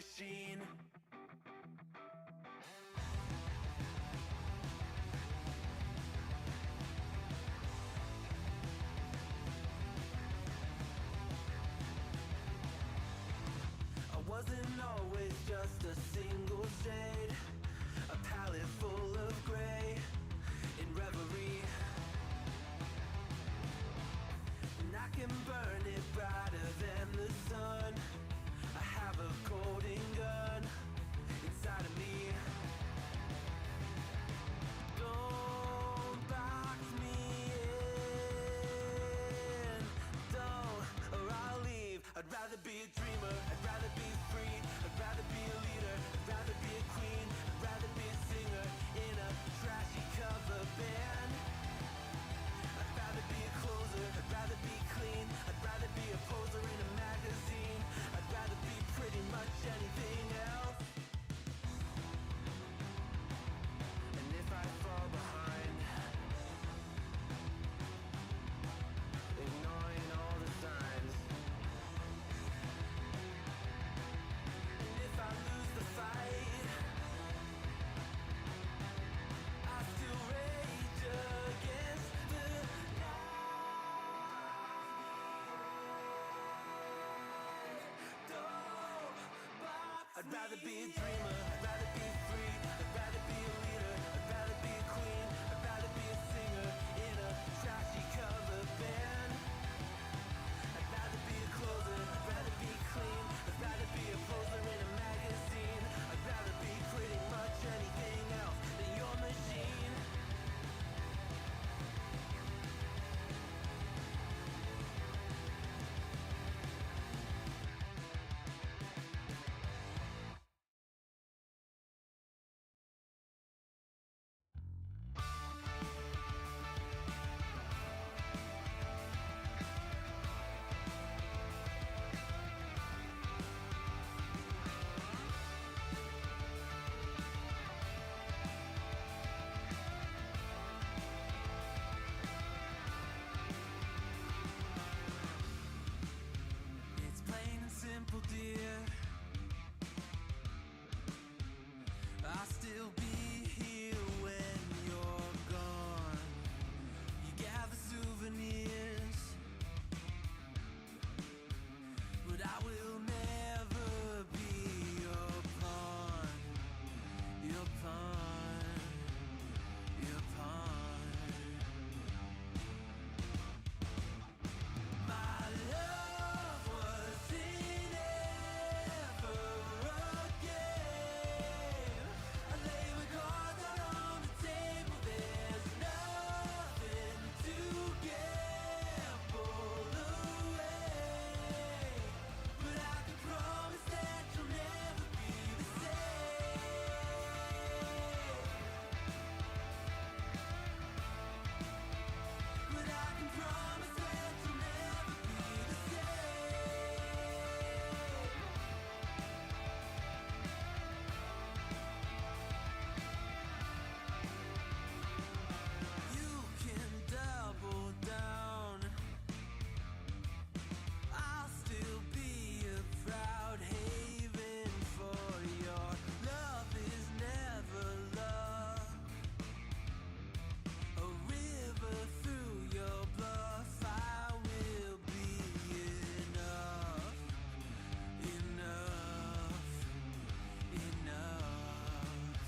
machine. I wasn't always just a single shade, a palette full of gray in reverie. And I can burn it brighter than the sun. I have a colding gun inside of me. Don't box me in, don't, or I'll leave. I'd rather be a dreamer, I'd rather be free, I'd rather be a leader, I'd rather be a queen. I'd rather be a dreamer, I'd rather be free, I'd rather be a leader, I'd rather be a queen, I'd rather be a singer in a trashy cover band. I'd rather be a closer, I'd rather be clean, I'd rather be a poser in a magazine, I'd rather be pretty much anything else than your machine. It's plain and simple, dear. I'll still be here when you're gone. You gather souvenirs, but I will never be your pawn. Your pawn. Your pawn. My love wasn't ever a game. I lay my cards out on the table. There's nothing to gamble away. But I can promise that you'll never be the same. But I can promise that you'll never be the same. You can double down. I'll still be a proud haven for your love is never love. A river through your bluff, I will be enough, enough, enough.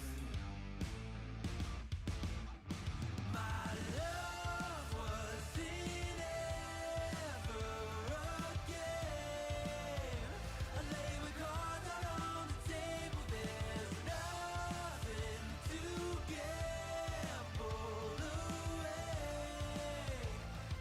My love wasn't ever a game. I lay my cards out on the table. There's nothing to gamble away.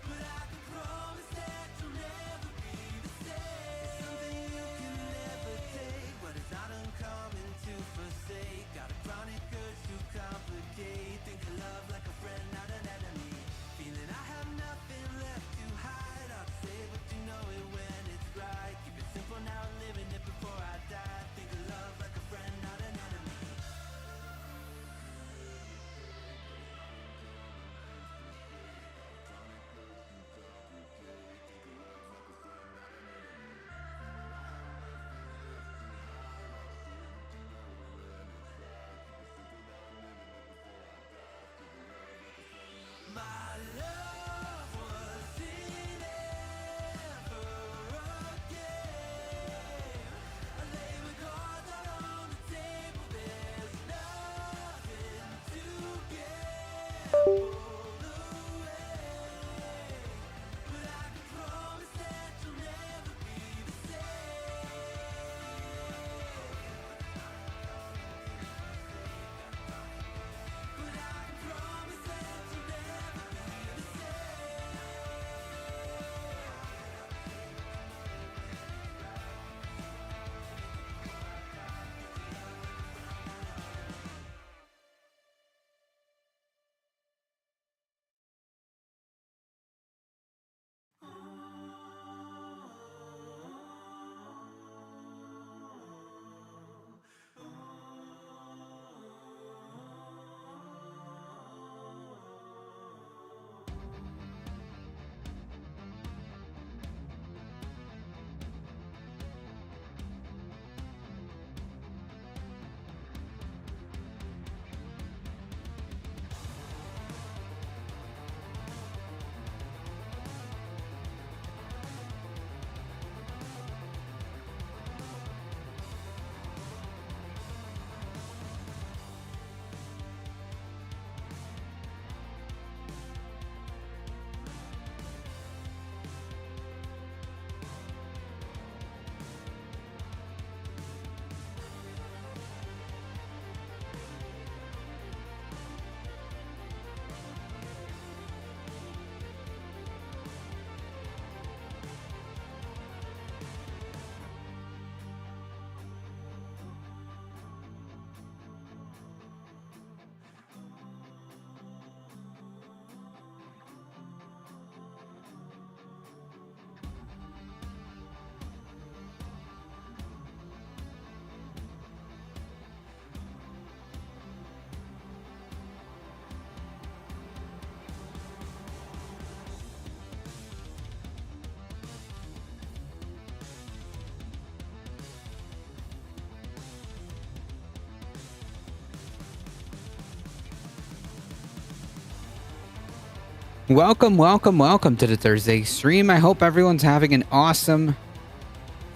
But I can promise that you'll never be the same. Something you can never take, but it's not uncommon to forsake. Got a chronic urge to complicate. Think of love like a friend, not an enemy. Feeling I have nothing left to hide. I'll say what you know it when it's right. Keep it simple now, living it before I die. Think of love like a friend, not an enemy. My love wasn't ever a game. I lay my cards out on the table. There's nothing to gamble away. But I can promise that you'll never be the same. But I can promise that you'll never be the same. Welcome to the Thursday stream. I hope everyone's having an awesome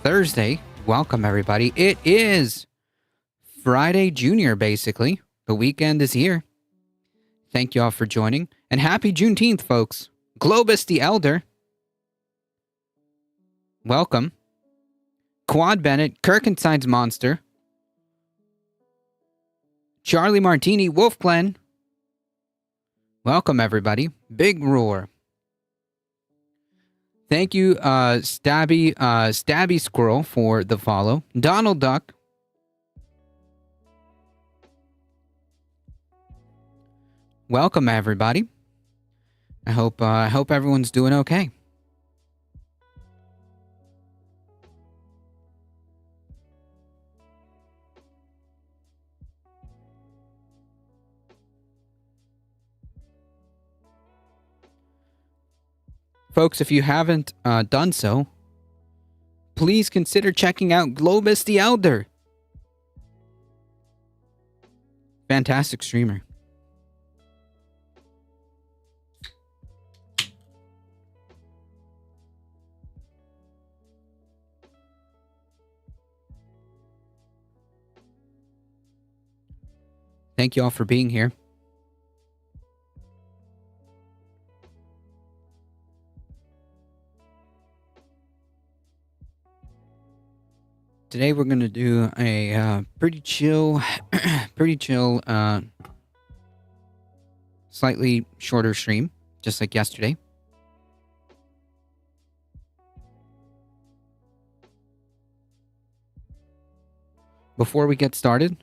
Thursday. Welcome, everybody. It is Friday Junior, basically. The weekend is here. Thank you all for joining. And happy Juneteenth, folks. Globus the Elder. Welcome. Quad Bennett, Kirkenside's Monster. Charlie Martini, Wolf Glen. Welcome, everybody. Big Roar. Thank you, Stabby Squirrel, for the follow. Donald Duck. Welcome, everybody. I hope everyone's doing okay. Folks, if you haven't done so, please consider checking out Globus the Elder. Fantastic streamer. Thank you all for being here. Today we're going to do a pretty chill, slightly shorter stream, just like yesterday. Before we get started,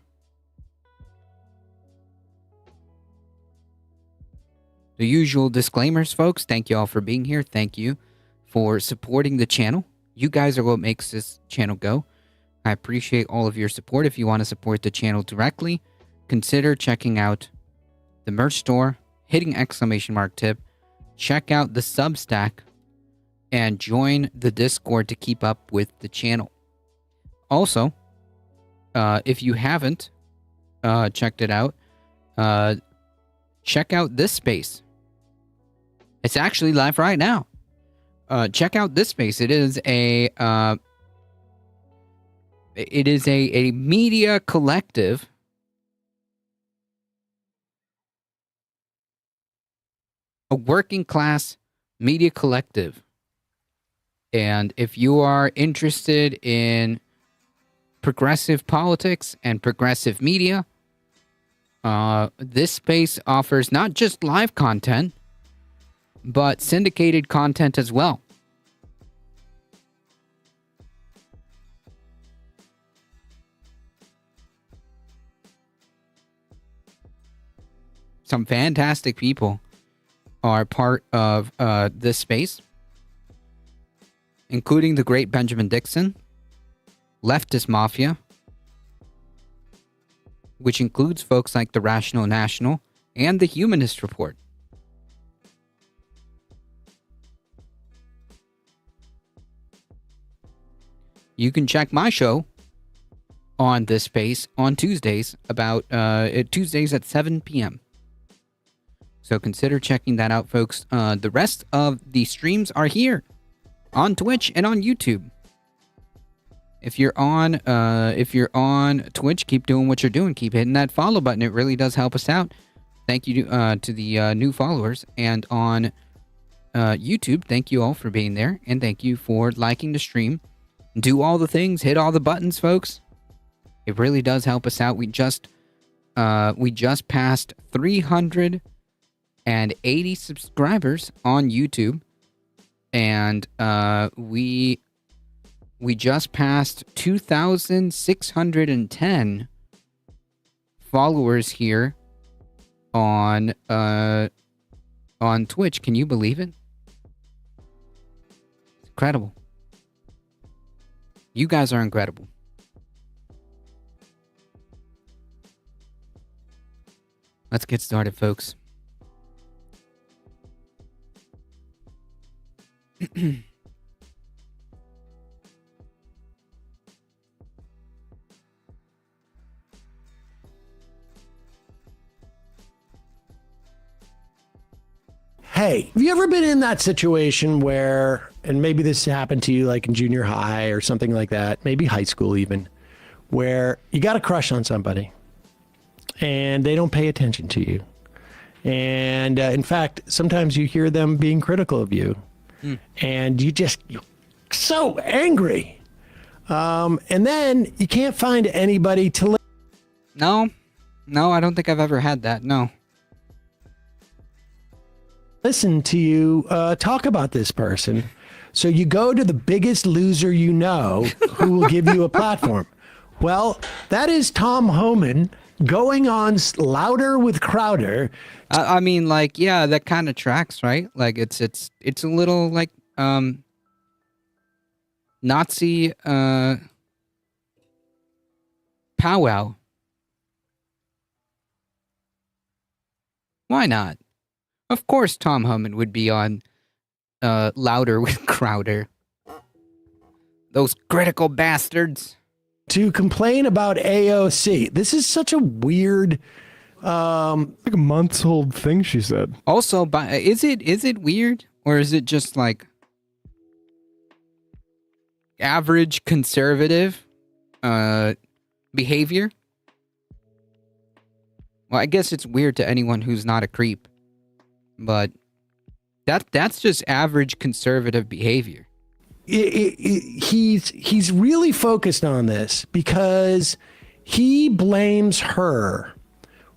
the usual disclaimers, folks. Thank you all for being here. Thank you for supporting the channel. You guys are what makes this channel go. I appreciate all of your support. If you want to support the channel directly, consider checking out the merch store, hitting ! tip, check out the Substack, and join the Discord to keep up with the channel. Also, if you haven't checked it out, check out this space. It's actually live right now. Check out this space. It is a media collective a working class media collective. And if you are interested in progressive politics and progressive media, this space offers not just live content, but syndicated content as well. Some fantastic people are part of this space, including the great Benjamin Dixon, Leftist Mafia, which includes folks like the Rational National and the Humanist Report. You can check my show on this space on Tuesdays Tuesdays at 7 p.m. So consider checking that out, folks. The rest of the streams are here on Twitch and on YouTube. If you're on Twitch, keep doing what you're doing. Keep hitting that follow button. It really does help us out. Thank you to the new followers. And on YouTube, thank you all for being there. And thank you for liking the stream. Do all the things. Hit all the buttons, folks. It really does help us out. We just passed 380 subscribers on YouTube, and we just passed 2,610 followers here on Twitch. Can you believe it? It's incredible. You guys are incredible. Let's get started, folks. hey, have you ever been in that situation where, and maybe this happened to you like in junior high or something like that, maybe high school even, where you got a crush on somebody and they don't pay attention to you. And in fact, sometimes you hear them being critical of you and you're so angry. And then you can't find anybody to No, I don't think I've ever had that. No. listen to you talk about this person. So you go to the biggest loser you know who will give you a platform. Well, that is Tom Homan going on Louder with Crowder. I mean, like, yeah, that kind of tracks, right? Like, it's a little like Nazi powwow. Why not? Of course, Tom Homan would be on Louder with Crowder. Those critical bastards. To complain about AOC. This is such a weird. Like a months old thing, she said. Also, is it weird, or is it just like average conservative behavior? Well, I guess it's weird to anyone who's not a creep, but that's just average conservative behavior. He's really focused on this because he blames her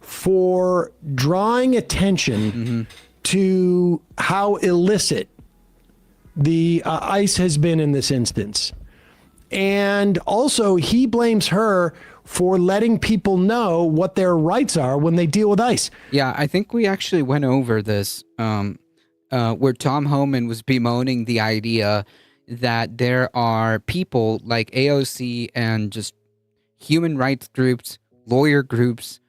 for drawing attention to how illicit the ICE has been in this instance. And also he blames her for letting people know what their rights are when they deal with ICE. Yeah, I think we actually went over this where Tom Homan was bemoaning the idea that there are people like AOC and just human rights groups, lawyer groups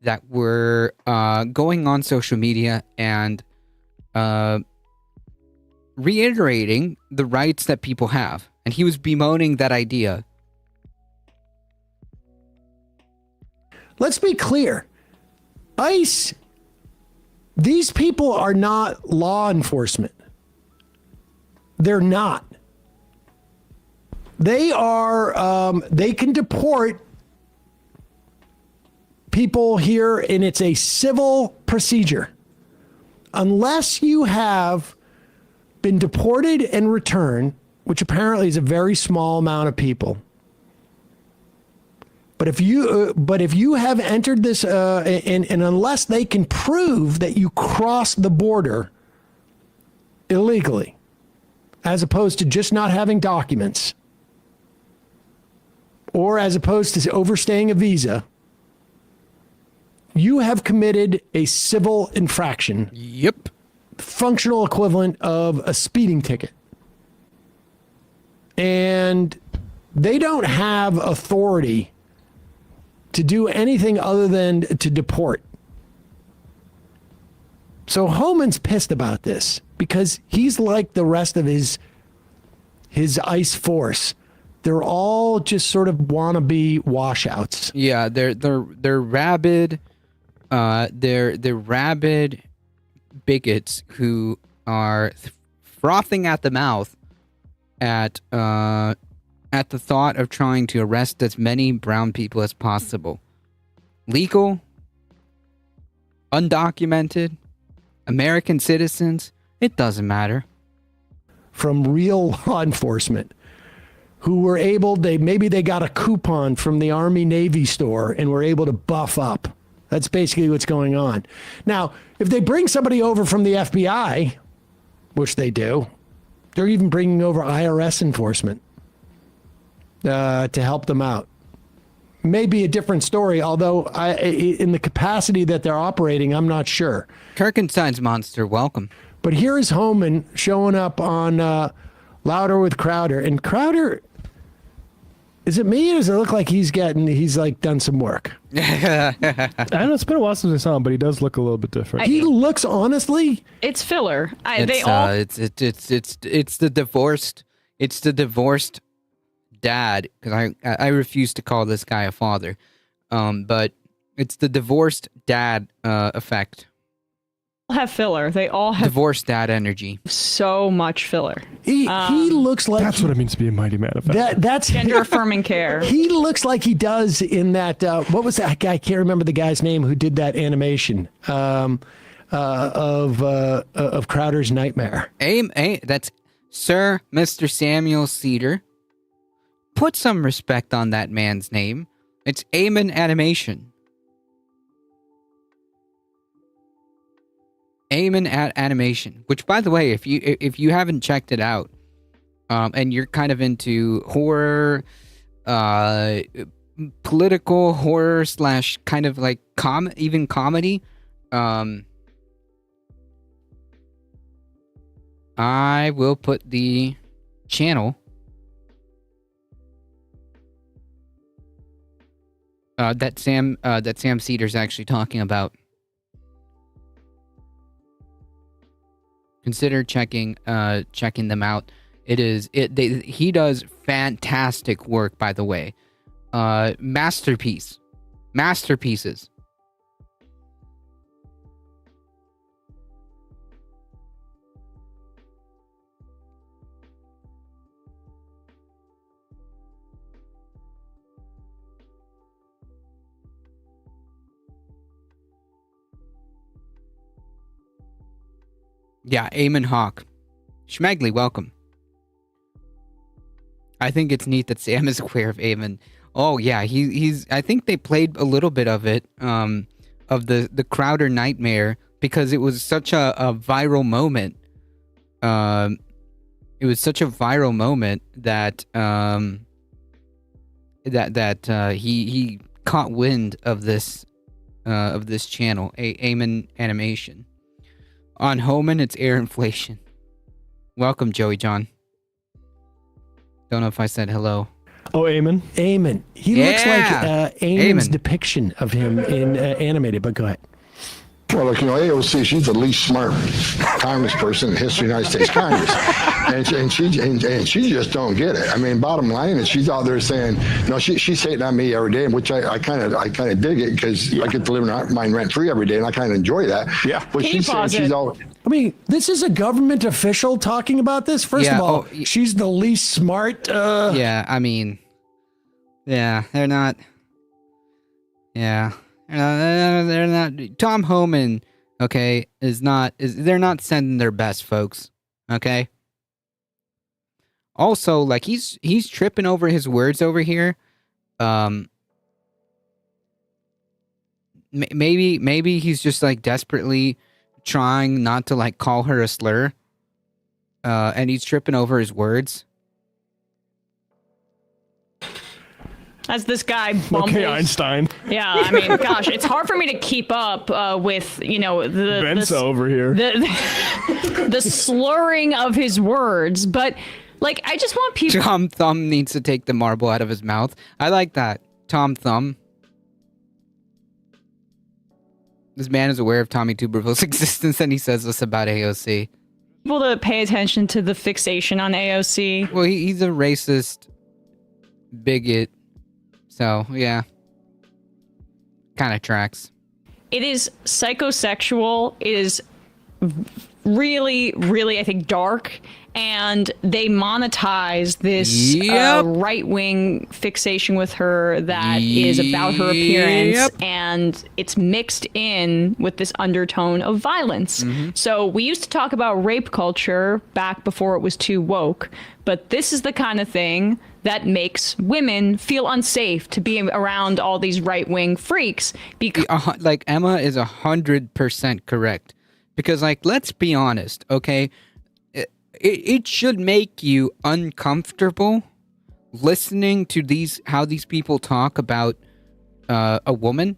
that were going on social media and reiterating the rights that people have. And he was bemoaning that idea. Let's be clear. ICE, these people are not law enforcement. They're not. They are, they can deport people here, and it's a civil procedure. Unless you have been deported and returned, which apparently is a very small amount of people. But if you have entered this, and unless they can prove that you crossed the border illegally, as opposed to just not having documents, or as opposed to overstaying a visa, you have committed a civil infraction. Yep. Functional equivalent of a speeding ticket. And they don't have authority to do anything other than to deport. So Homan's pissed about this because he's like the rest of his ICE force. They're all just sort of wannabe washouts. Yeah, they're rabid. They're rabid bigots who are frothing at the mouth at the thought of trying to arrest as many brown people as possible. Legal, undocumented, American citizens, it doesn't matter. From real law enforcement who were able, maybe they got a coupon from the Army Navy store and were able to buff up. That's basically what's going on. Now, if they bring somebody over from the FBI, which they do, they're even bringing over IRS enforcement to help them out. Maybe a different story, although in the capacity that they're operating, I'm not sure. Kirkenstein's monster, welcome. But here is Homan showing up on Louder with Crowder. And Crowder, is it me or does it look like he's like done some work? I know it's been a while since I saw him, but he does look a little bit different. He looks, honestly, It's filler. It's the divorced dad, because I refuse to call this guy a father, but it's the divorced dad effect. have filler. They all have Divorce that energy. so much filler. He looks like That's what it means to be a mighty manifest. that's Gender affirming care. He looks like he does in that. What was that guy? I can't remember the guy's name who did that animation of Crowder's Nightmare. That's Sir Mr. Samuel Cedar. Put some respect on that man's name. It's Eamon Animation. Eamon Animation, which, by the way, if you haven't checked it out, and you're kind of into horror, political horror / kind of like even comedy, I will put the channel that Sam Cedar's actually talking about. Consider checking them out. He does fantastic work, by the way. Masterpieces. Yeah, Eamon Hawk. Schmegley, welcome. I think it's neat that Sam is aware of Eamon. Oh yeah, he's. I think they played a little bit of it, of the Crowder Nightmare, because it was such a viral moment. It was such a viral moment that he caught wind of this channel, Eamon Animation. On Homan, it's air inflation. Welcome, Joey John. Don't know if I said hello. Oh, Eamon. Eamon. He looks like Eamon's depiction of him in animated, but go ahead. Well, look, AOC, she's the least smart Congress person in history of the United States Congress. And she just don't get it. I mean, bottom line is she's out there saying, she's hating on me every day, which I kind of dig it, because I get to live in mine rent free every day, and I kind of enjoy that. Yeah. But she's saying she's all. I mean, this is a government official talking about this. First of all, she's the least smart. Yeah, I mean, yeah, they're not. Yeah. They're not. Tom Homan, okay, they're not sending their best, folks. Okay. Also, like he's tripping over his words over here. Maybe he's just like desperately trying not to like call her a slur. And he's tripping over his words. As this guy bumbles. Okay, Einstein. Yeah, I mean, gosh, it's hard for me to keep up with, Ben's over here. The slurring of his words, but like, I just want people. Tom Thumb needs to take the marble out of his mouth. I like that. Tom Thumb. This man is aware of Tommy Tuberville's existence, and he says this about AOC. People to pay attention to the fixation on AOC. Well, he's a racist bigot. So, yeah. Kind of tracks. It is psychosexual. It is really, really, I think, dark. And they monetize this right-wing fixation with her that is about her appearance. And it's mixed in with this undertone of violence. Mm-hmm. So we used to talk about rape culture back before it was too woke. But this is the kind of thing that makes women feel unsafe to be around all these right-wing freaks. Because like, Emma is 100% correct. Because, like, let's be honest, okay? It should make you uncomfortable listening to how these people talk about a woman.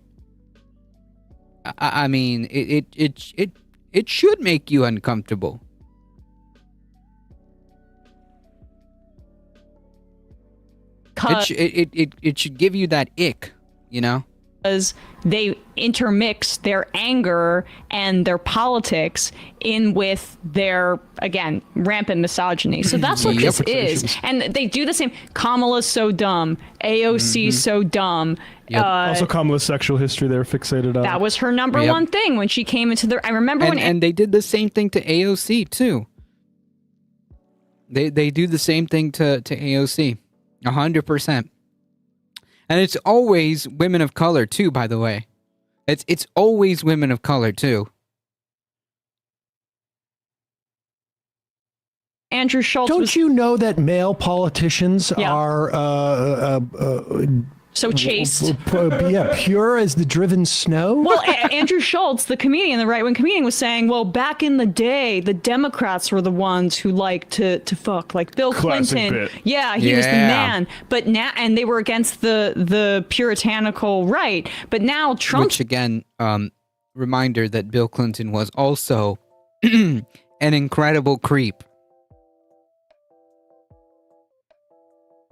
I mean, it should make you uncomfortable. It should give you that ick, you know? because they intermix their anger and their politics in with their, again, rampant misogyny. So that's what this is. And they do the same. Kamala's so dumb. AOC's so dumb. Also, Kamala's sexual history they're fixated on. That was her number one thing when she came into the... I remember when... And they did the same thing to AOC, too. They do the same thing to AOC. 100%. And it's always women of color, too, by the way. It's always women of color, too. Andrew Schultz Don't you know that male politicians are so chaste. Pure as the driven snow? Well, Andrew Schultz, the comedian, the right-wing comedian, was saying, well, back in the day, the Democrats were the ones who liked to fuck, like Bill Classic Clinton. bit. Yeah, he was the man. But now, and they were against the puritanical right. But now Trump... Which, again, reminder that Bill Clinton was also an incredible creep.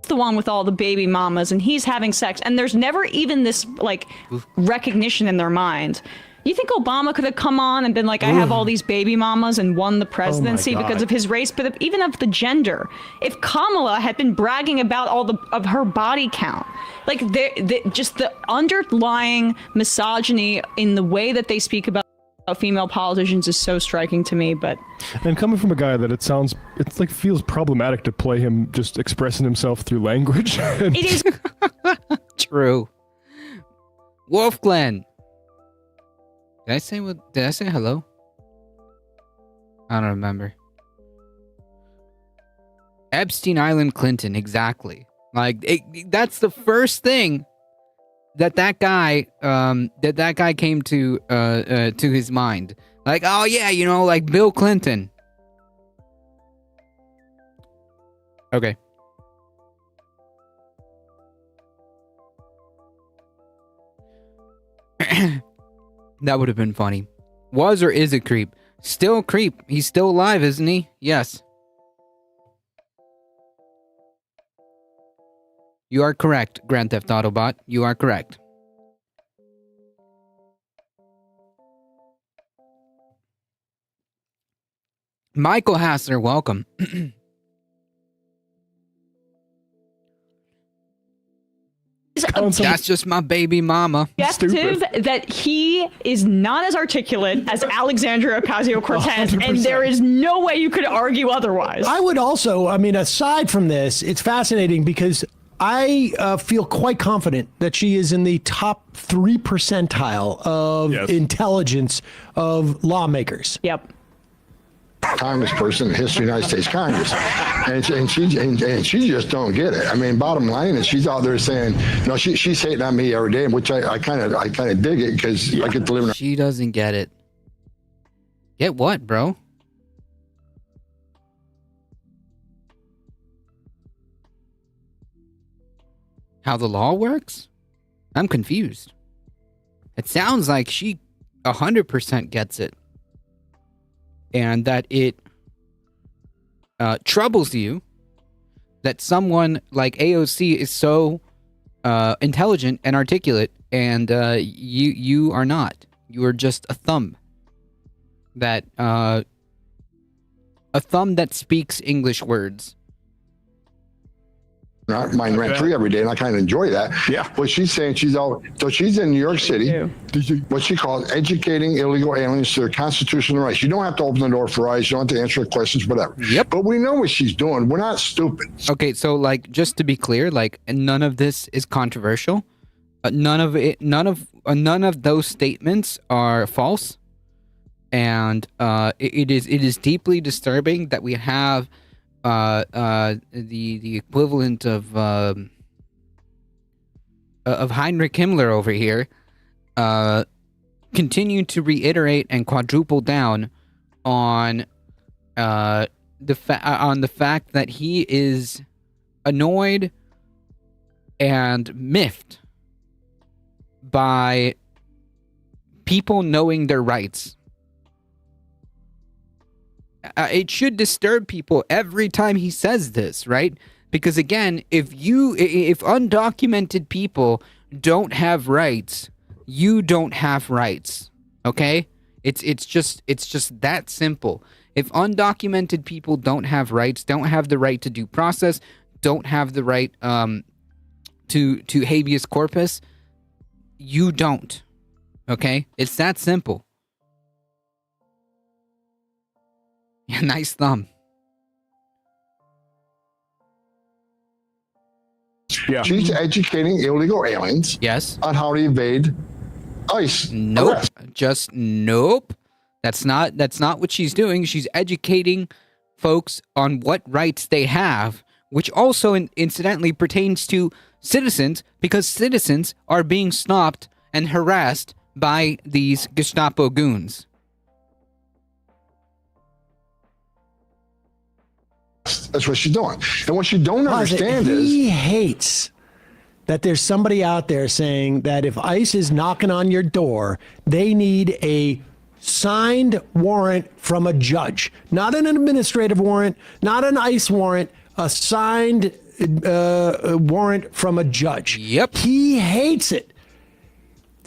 The one with all the baby mamas, and he's having sex, and there's never even this like recognition in their mind. You think Obama could have come on and been like, I have all these baby mamas and won the presidency because of his race, but even of the gender. If Kamala had been bragging about all of her body count, like just the underlying misogyny in the way that they speak about female politicians is so striking to me. But and coming from a guy that it's like feels problematic to play him just expressing himself through language. It is true. Wolf Glenn. Did I say hello? I don't remember. Epstein Island Clinton, exactly. Like that's the first thing that guy came to his mind. Like, oh yeah, like Bill Clinton. Okay. That would have been funny. Was or is a creep? Still a creep. He's still alive, isn't he? Yes. You are correct, Grand Theft Autobot. You are correct. Michael Hassler, welcome. That's just my baby mama. objective that he is not as articulate as Alexandria Ocasio-Cortez, and there is no way you could argue otherwise. I would also, aside from this, it's fascinating because I feel quite confident that she is in the top 3 percentile of intelligence of lawmakers. Yep. Congressperson in the history of the United States Congress, and she just don't get it. I mean, bottom line is she's out there saying, no, she's hating on me every day, which I kind of dig it because I get to live in. She doesn't get it. Get what, bro? How the law works? I'm confused. It sounds like she 100% gets it. And that it troubles you that someone like AOC is so intelligent and articulate, and you are not. You are just a thumb that speaks English words. Mine rent free every day, and I kind of enjoy that. Yeah. But she's saying she's in New York City, what she calls educating illegal aliens to their constitutional rights. You don't have to open the door for ICE. You don't have to answer questions, whatever. Yep. But we know what she's doing. We're not stupid. Okay, so just to be clear, none of this is controversial. None of those statements are false, and it is deeply disturbing that we have the equivalent of Heinrich Himmler over here continue to reiterate and quadruple down on the fact that he is annoyed and miffed by people knowing their rights. It should disturb people every time he says this, right? Because again, if undocumented people don't have rights, you don't have rights. Okay? It's just that simple. If undocumented people don't have rights, don't have the right to due process, don't have the right to habeas corpus, you don't. Okay? It's that simple. Yeah, nice thumb. Yeah. She's educating illegal aliens Yes. on how to evade ICE. Nope. arrest. Just nope. That's not what she's doing. She's educating folks on what rights they have, which also incidentally pertains to citizens, because citizens are being stopped and harassed by these Gestapo goons. That's what she's doing. And what you don't understand is he hates that there's somebody out there saying that if ICE is knocking on your door, they need a signed warrant from a judge, not an administrative warrant, not an ICE warrant, a signed warrant from a judge. Yep. He hates it.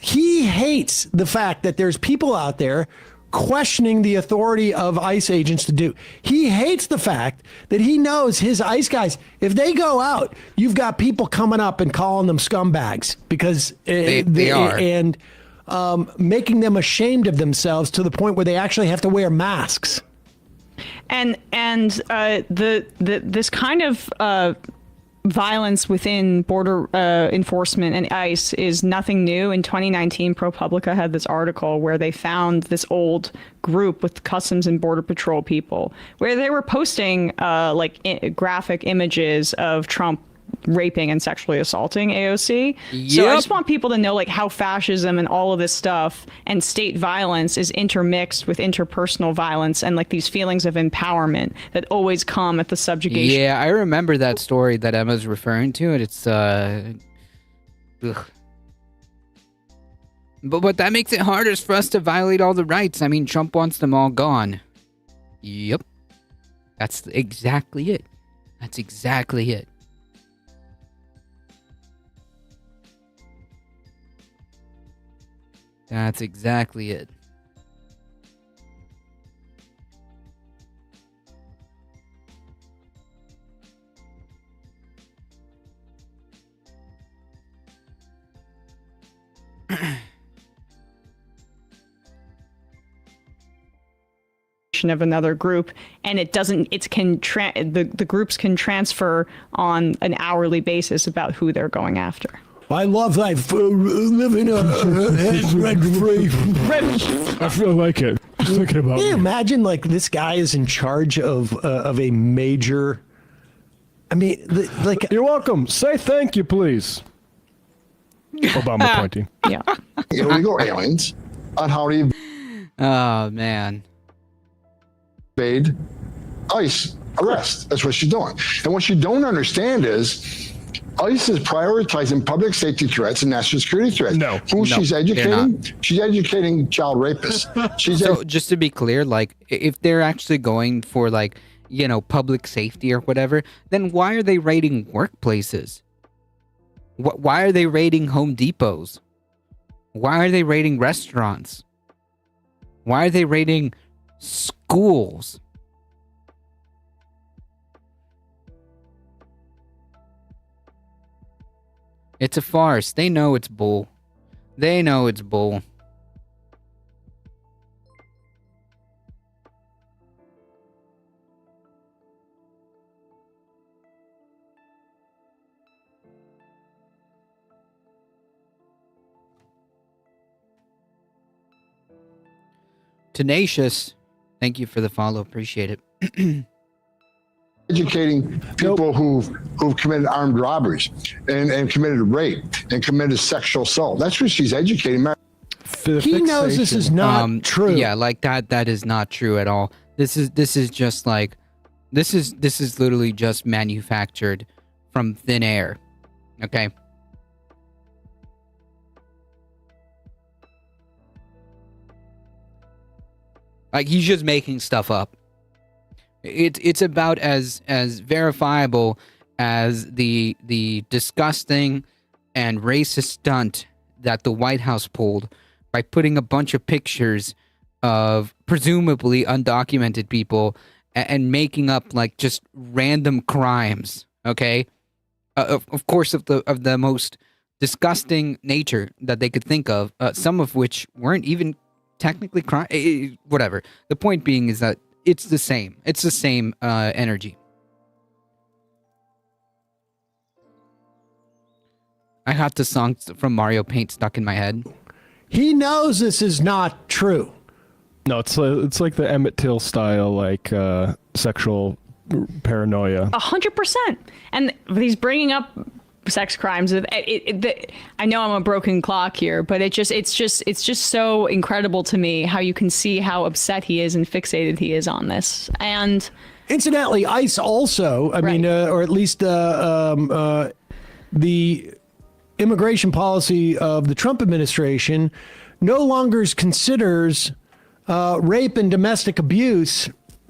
He hates the fact that there's people out there questioning the authority of ICE agents to do. He hates the fact that he knows his ICE guys, if they go out, you've got people coming up and calling them scumbags because they are. And making them ashamed of themselves to the point where they actually have to wear masks. And this kind of violence within border enforcement and ICE is nothing new. In 2019, ProPublica had this article where they found this old group with Customs and Border Patrol people, where they were posting graphic images of Trump raping and sexually assaulting AOC. So I Yep. just want people to know like how fascism and all of this stuff and state violence is intermixed with interpersonal violence and like these feelings of empowerment that always come at the subjugation. Yeah, I remember that story that Emma's referring to, and it's ugh. But that makes it harder for us to violate all the rights. I mean, Trump wants them all gone. Yep. That's exactly it. That's exactly it. That's exactly it. Of another group, and the groups can transfer on an hourly basis about who they're going after. I love life, living rent-free. I feel like it. Just thinking about Can you me. imagine like this guy is in charge of a major? I mean, like You're welcome. Say thank you, please. Obama pointing. Yeah. illegal aliens on how to Oh, man. evade ICE arrest. That's what she's doing. And what you don't understand is ICE is prioritizing public safety threats and national security threats. No. Who No, she's they're educating? She's educating child rapists. She's So just to be clear, like if they're actually going for like, you know, public safety or whatever, then why are they raiding workplaces? Why are they raiding Home Depots? Why are they raiding restaurants? Why are they raiding schools? It's a farce. They know it's bull. They know it's bull. Tenacious, thank you for the follow. Appreciate it. educating people who've committed armed robberies and committed rape and committed sexual assault. That's what she's educating. he knows this is not true. Yeah, like that is not true at all. This is just like this is literally just manufactured from thin air. Okay? Like he's just making stuff up. It's about as verifiable as the disgusting and racist stunt that the White House pulled by putting a bunch of pictures of presumably undocumented people and making up like just random crimes. Okay, of course, of the most disgusting nature that they could think of. Some of which weren't even technically crime. Whatever. The point being is that it's the same. It's the same energy. I got the song from Mario Paint stuck in my head. He knows this is not true. No, it's like the Emmett Till style, like sexual paranoia. 100%. And he's bringing up sex crimes. I know I'm a broken clock here, but it's just so incredible to me how you can see how upset he is and fixated he is on this. And incidentally, ICE also, I mean, or at least the immigration policy of the Trump administration no longer considers rape and domestic abuse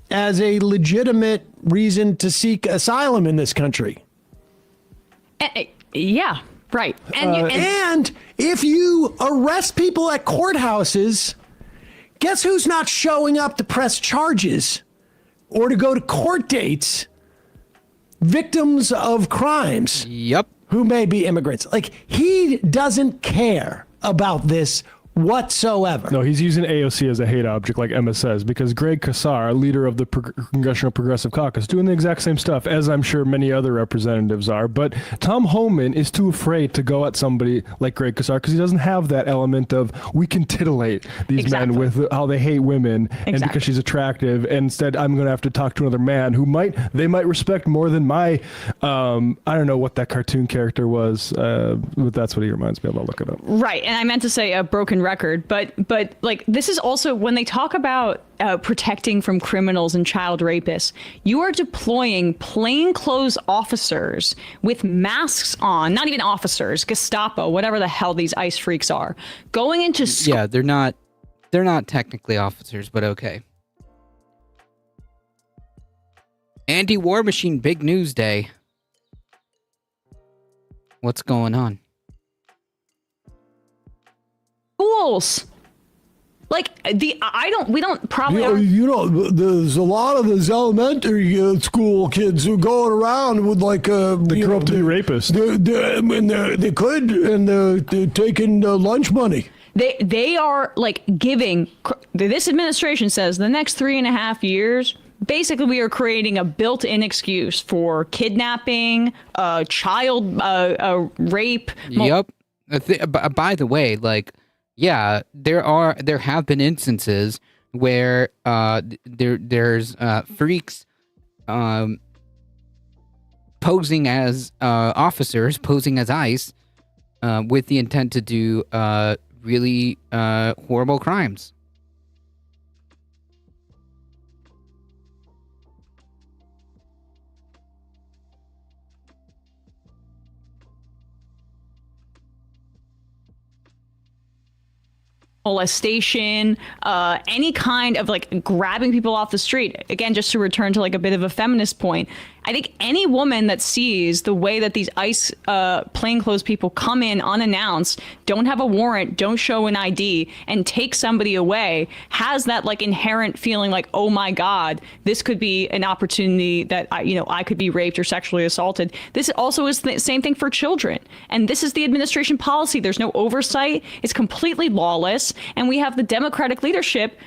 as a legitimate reason to seek asylum in this country. Yeah, right. And if you arrest people at courthouses, guess who's not showing up to press charges or to go to court dates? Victims of crimes. Yep. Who may be immigrants. Like, he doesn't care about this whatsoever. No, he's using AOC as a hate object, like Emma says, because Greg Casar, leader of the Congressional Progressive Caucus, doing the exact same stuff, as I'm sure many other representatives are. But Tom Homan is too afraid to go at somebody like Greg Casar because he doesn't have that element of, we can titillate these men with how they hate women and because she's attractive. And instead, I'm going to have to talk to another man who they might respect more than my, I don't know what that cartoon character was, but that's what he reminds me of. I'll look it up. Right. And I meant to say a broken record, but like, this is also when they talk about protecting from criminals and child rapists, you are deploying plainclothes officers with masks on, not even officers, Gestapo, whatever the hell these ICE freaks are, going into Yeah, they're not technically officers, but okay. Anti-War Machine Big News Day. What's going on? schools. Like we don't probably. There's a lot of those elementary school kids who going around with like they grow up to be rapists. They could, and they're taking lunch money. They are like giving. This administration says the next 3.5 years. Basically, we are creating a built-in excuse for kidnapping, child rape. Yep. By the way, like, yeah, there have been instances where there's freaks posing as officers, posing as ICE, with the intent to do really horrible crimes. Molestation, any kind of like grabbing people off the street. Again, just to return to like a bit of a feminist point, I think any woman that sees the way that these ICE plainclothes people come in unannounced, don't have a warrant, don't show an ID, and take somebody away, has that like inherent feeling like, oh my God, this could be an opportunity that I could be raped or sexually assaulted. This also is the same thing for children. And this is the administration policy. There's no oversight. It's completely lawless. And we have the Democratic leadership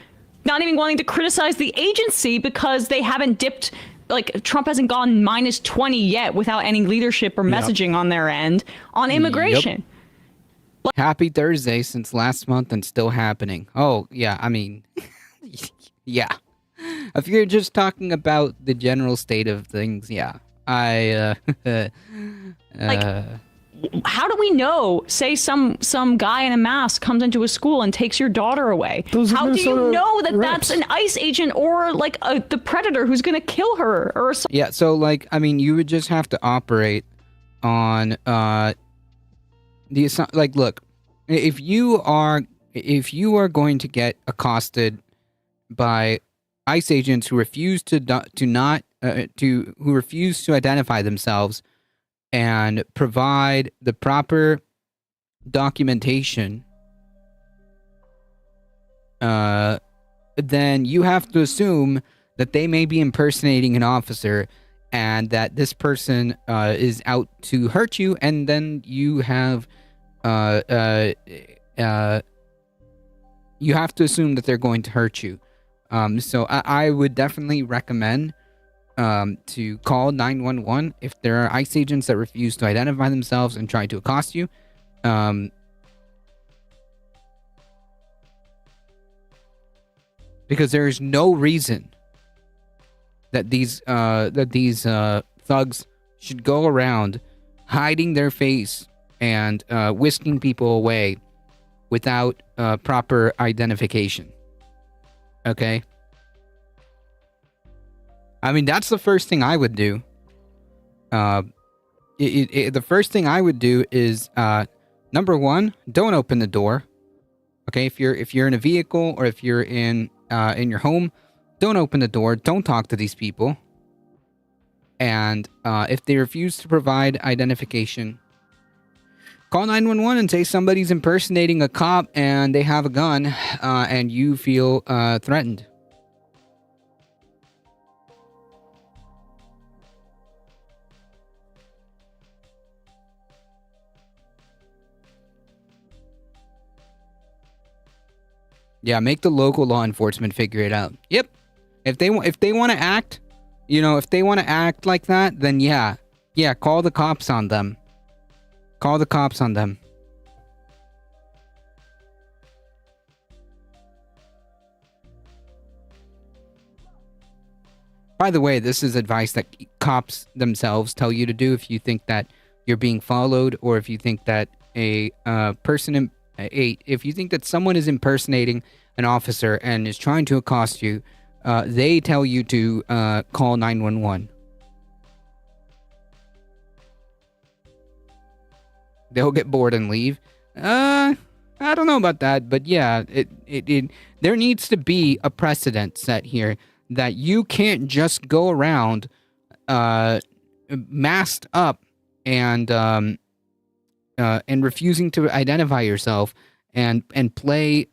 not even wanting to criticize the agency because they haven't dipped. Like Trump hasn't gone minus 20 yet without any leadership or messaging on their end on immigration. Yep. Happy Thursday since last month and still happening. Oh, yeah, I mean, yeah. If you're just talking about the general state of things, yeah. How do we know, say some guy in a mask comes into a school and takes your daughter away? How do you know that that's an ICE agent or like the predator who's going to kill her or something? Yeah, so like, I mean, you would just have to operate on like, look, if you are going to get accosted by ICE agents who refuse to identify themselves and provide the proper documentation, then you have to assume that they may be impersonating an officer and that this person is out to hurt you, and then you have to assume that they're going to hurt you. So I would definitely recommend to call 911 if there are ICE agents that refuse to identify themselves and try to accost you. Because there is no reason that these thugs should go around hiding their face and whisking people away without proper identification. Okay? I mean, that's the first thing I would do. The first thing I would do is number one, don't open the door. Okay, if you're in a vehicle or if you're in your home, don't open the door. Don't talk to these people. And if they refuse to provide identification, call 911 and say somebody's impersonating a cop and they have a gun and you feel threatened. Yeah, make the local law enforcement figure it out. Yep. If they want to act, if they want to act like that, then yeah, call the cops on them. Call the cops on them. By the way, this is advice that cops themselves tell you to do if you think that you're being followed, or if you think that if you think that someone is impersonating an officer and is trying to accost you, they tell you to call 911. They'll get bored and leave. I don't know about that, but yeah, there needs to be a precedent set here that you can't just go around masked up and refusing to identify yourself and play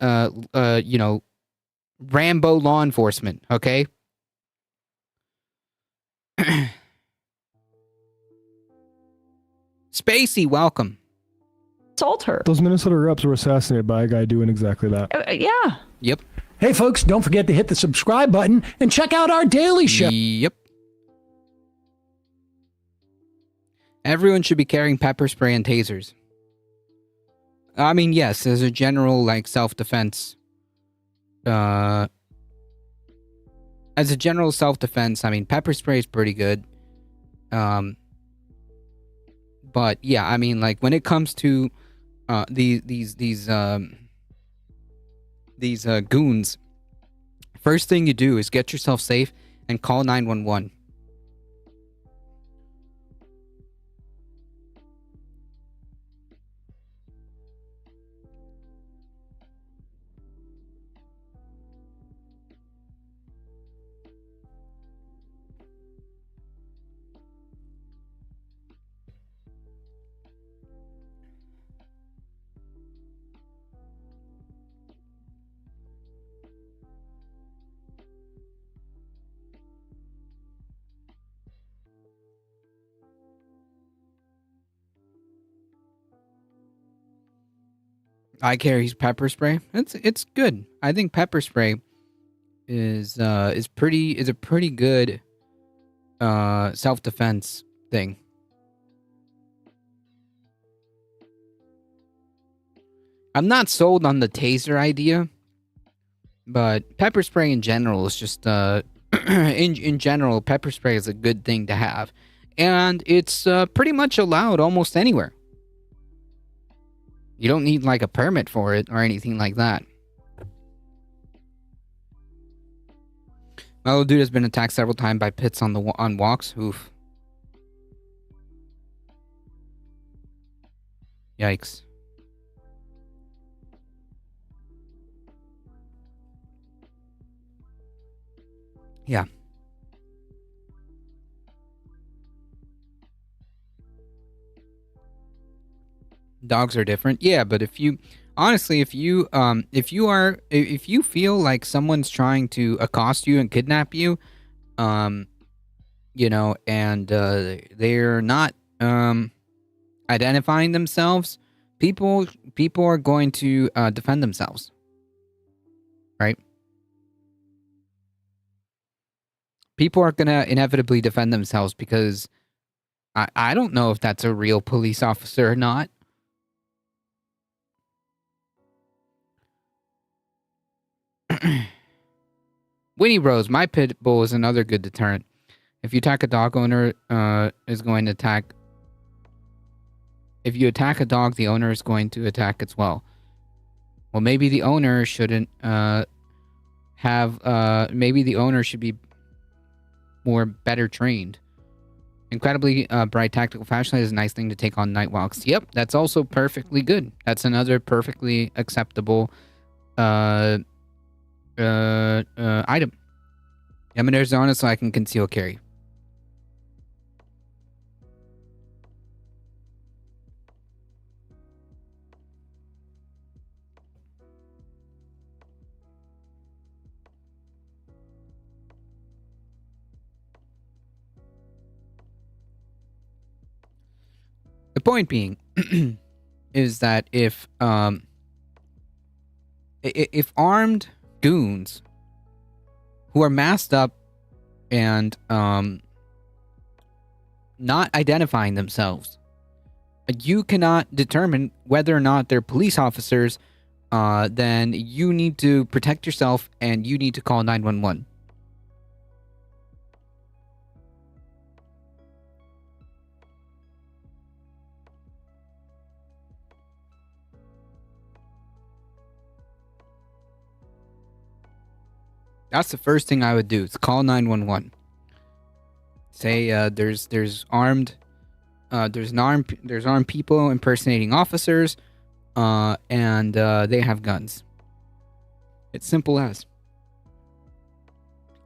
Rambo law enforcement, okay? Spacey, welcome. Assault her. Those Minnesota reps were assassinated by a guy doing exactly that. Yeah. Yep. Hey, folks, don't forget to hit the subscribe button and check out our daily show. Yep. Everyone should be carrying pepper spray and tasers. I mean, yes, as a general, self-defense. As a general self-defense, I mean, pepper spray is pretty good. But yeah, I mean, when it comes to these goons, first thing you do is get yourself safe and call 911. I carry pepper spray. It's good. I think pepper spray is a pretty good self-defense thing. I'm not sold on the taser idea, but pepper spray in general is just in general, pepper spray is a good thing to have, and it's pretty much allowed almost anywhere. You don't need a permit for it or anything like that. My little dude has been attacked several times by pits on walks. Oof. Yikes. Yeah. dogs are different. Yeah, but if you honestly, if you feel like someone's trying to accost you and kidnap you, and they're not identifying themselves, people are going to defend themselves, right? People are gonna inevitably defend themselves because I don't know if that's a real police officer or not. Winnie Rose, my pit bull is another good deterrent. If you attack a dog owner, is going to attack. If you attack a dog, the owner is going to attack as well. Well, maybe the owner shouldn't maybe the owner should be better trained. Incredibly bright tactical flashlight is a nice thing to take on night walks. Yep, that's also perfectly good. That's another perfectly acceptable item. I'm in Arizona, so I can conceal carry. The point being is that if armed goons who are masked up and not identifying themselves, you cannot determine whether or not they're police officers, then you need to protect yourself and you need to call 911. That's the first thing I would do. Is call 911. Say there's armed people impersonating officers, and they have guns. It's simple as.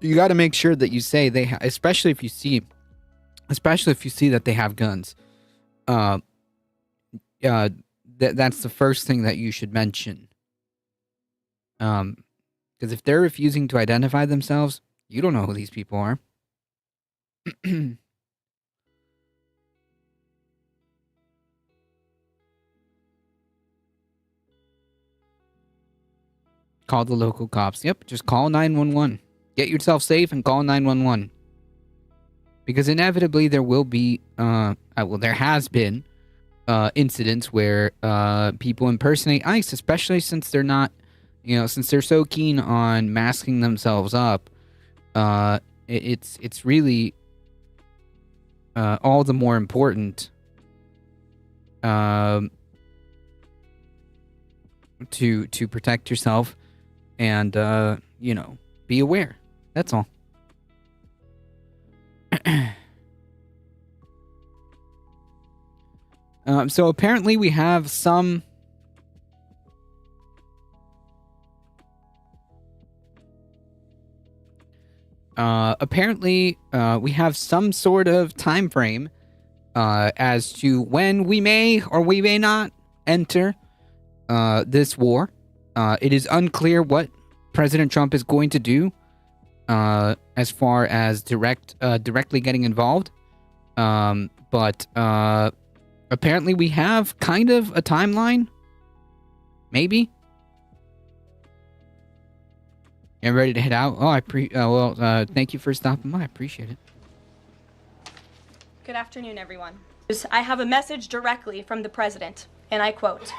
You got to make sure that you say they, especially if you see that they have guns. That's the first thing that you should mention. Because if they're refusing to identify themselves, you don't know who these people are. Call the local cops. Yep, just call 911. Get yourself safe and call 911. Because inevitably there will be, there has been incidents where people impersonate ICE, especially since they're not, since they're so keen on masking themselves up. It's really all the more important to protect yourself and be aware. That's all. So apparently we have some sort of time frame as to when we may or we may not enter this war. It is unclear what President Trump is going to do as far as directly getting involved. But apparently we have kind of a timeline. Maybe. You ready to head out? Oh, thank you for stopping by. I appreciate it. Good afternoon, everyone. I have a message directly from the president, and I quote,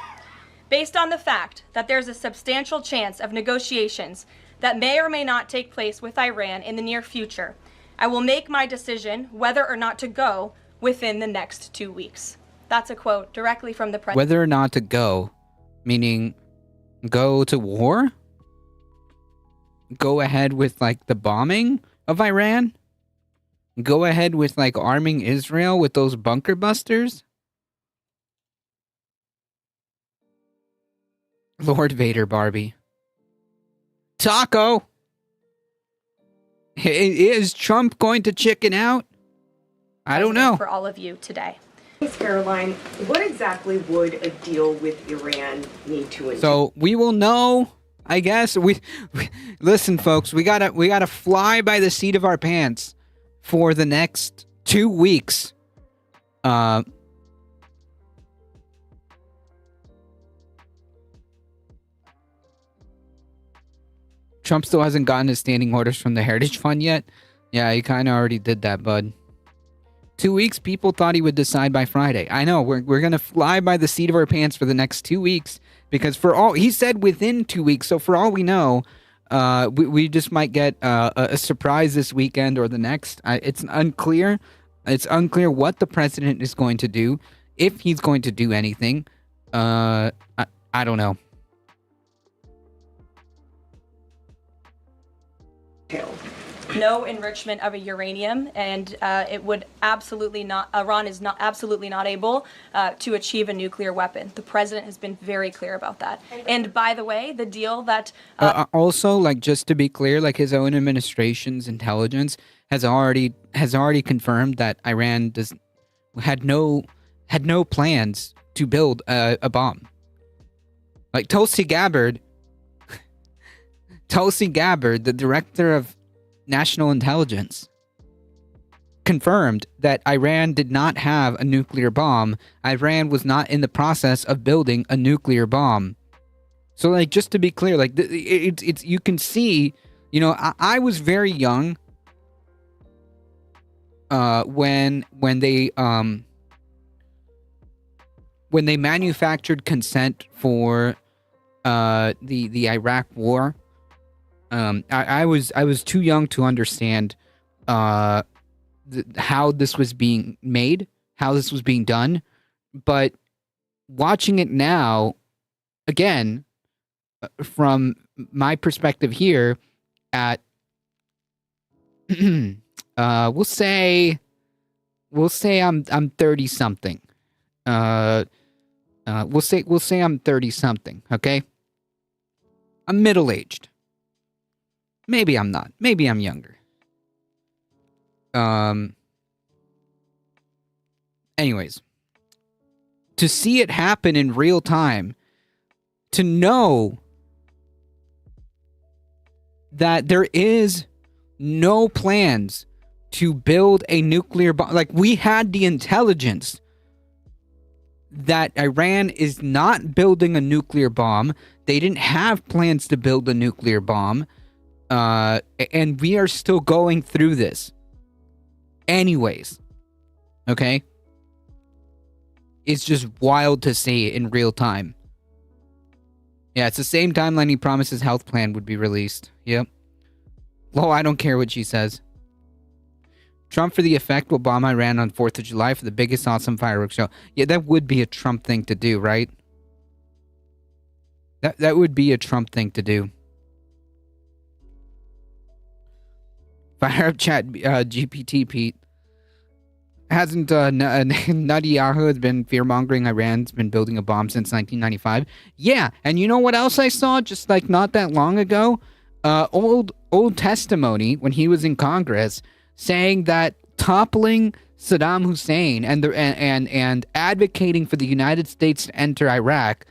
"Based on the fact that there's a substantial chance of negotiations that may or may not take place with Iran in the near future, I will make my decision whether or not to go within the next 2 weeks." That's a quote directly from the president. Whether or not to go, meaning go to war? Go ahead with, the bombing of Iran? Go ahead with, arming Israel with those bunker busters? Lord Vader, Barbie. Taco! Is Trump going to chicken out? I don't know. For all of you today. Thanks, Caroline. What exactly would a deal with Iran need to entail? So we will know, I guess. We listen, folks. We gotta fly by the seat of our pants for the next 2 weeks. Trump still hasn't gotten his standing orders from the Heritage Fund yet. Yeah, he kind of already did that, bud. 2 weeks, people thought he would decide by Friday. I know, we're going to fly by the seat of our pants for the next 2 weeks, because he said within 2 weeks, so for all we know, we just might get a surprise this weekend or the next. It's unclear. It's unclear what the president is going to do, if he's going to do anything. I don't know. No enrichment of a uranium, and it would absolutely not. Iran is not absolutely not able to achieve a nuclear weapon. The president has been very clear about that. And by the way, the deal that also, like, just to be clear, like, his own administration's intelligence has already confirmed that Iran had no plans to build a bomb. Like Tulsi Gabbard, the director of National Intelligence, confirmed that Iran did not have a nuclear bomb. Iran was not in the process of building a nuclear bomb. So, like, just to be clear, like, it's you can see, you know, I was very young when they manufactured consent for the Iraq War. I was too young to understand how this was being made, how this was being done, but watching it now, again, from my perspective here, at we'll say I'm 30 something. We'll say I'm 30 something. Okay, I'm middle aged. Maybe I'm not. Maybe I'm younger. Anyways, to see it happen in real time, to know that there is no plans to build a nuclear bomb. Like, we had the intelligence that Iran is not building a nuclear bomb. They didn't have plans to build a nuclear bomb. And we are still going through this. Anyways. Okay? It's just wild to see it in real time. Yeah, it's the same timeline he promised his health plan would be released. Yep. Well, I don't care what she says. Trump, for the effect, will bomb Iran on 4th of July for the biggest awesome fireworks show. Yeah, that would be a Trump thing to do, right? That would be a Trump thing to do. Fire up chat GPT, Pete. Hasn't Netanyahu has been fear-mongering Iran's been building a bomb since 1995? Yeah, and you know what else I saw just like not that long ago? Old testimony when he was in Congress saying that toppling Saddam Hussein and advocating for the United States to enter Iraq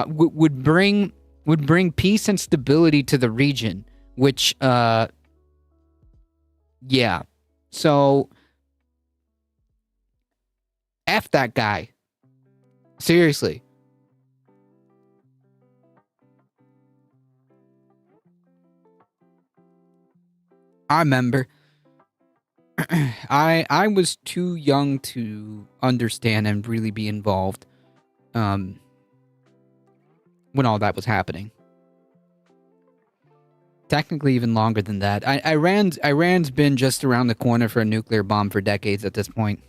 would bring peace and stability to the region, which yeah. So F that guy. Seriously. I remember I was too young to understand and really be involved when all that was happening. Technically even longer than that. Iran's been just around the corner for a nuclear bomb for decades at this point.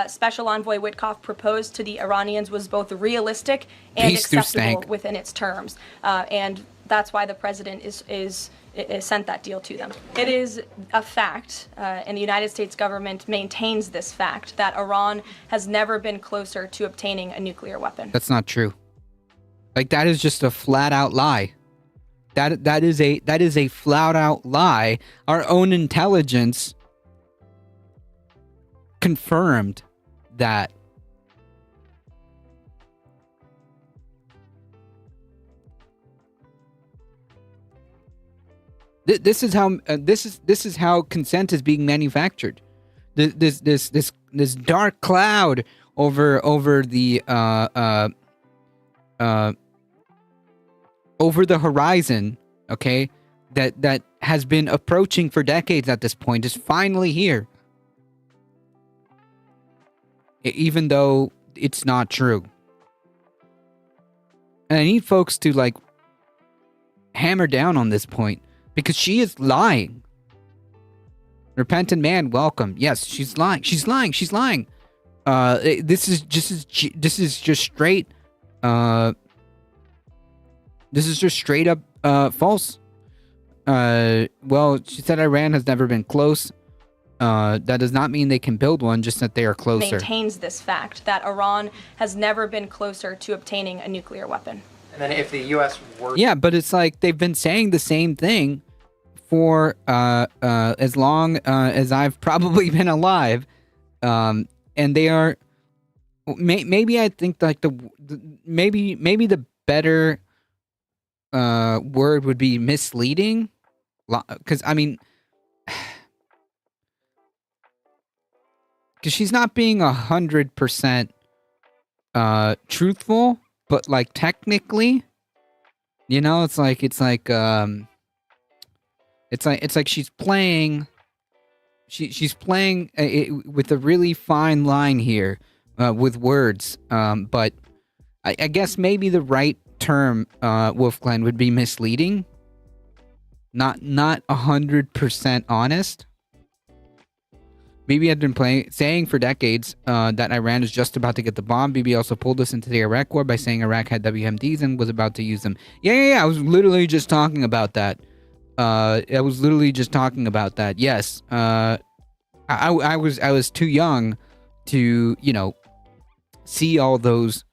Special Envoy Witkoff proposed to the Iranians was both realistic and acceptable within its terms. And that's why the president is sent that deal to them. It is a fact, and the United States government maintains this fact, that Iran has never been closer to obtaining a nuclear weapon. That's not true. Like, that is just a flat out lie. That is a flat out lie. Our own intelligence confirmed that This is how this is how consent is being manufactured. This dark cloud over the over the horizon, okay, that has been approaching for decades at this point is finally here. Even though it's not true. And I need folks to like hammer down on this point because she is lying. Repentant man, welcome. Yes, she's lying. She's lying. She's lying. This is just straight. This is just straight up false. Well, she said Iran has never been close. That does not mean they can build one, just that they are closer. Maintains this fact that Iran has never been closer to obtaining a nuclear weapon. And then if the U.S. were... Yeah, but it's like they've been saying the same thing for as long as I've probably been alive. And they are... Maybe I think like maybe the better word would be misleading. Because, I mean... Because she's not being 100% truthful, but like technically, you know, it's like she's playing. She's playing with a really fine line here with words. But I guess maybe the right term, Wolfglen, would be misleading. Not 100% honest. Bibi had been saying for decades that Iran is just about to get the bomb. Bibi also pulled us into the Iraq war by saying Iraq had WMDs and was about to use them. Yeah. I was literally just talking about that. Yes. I was too young to, you know, see all those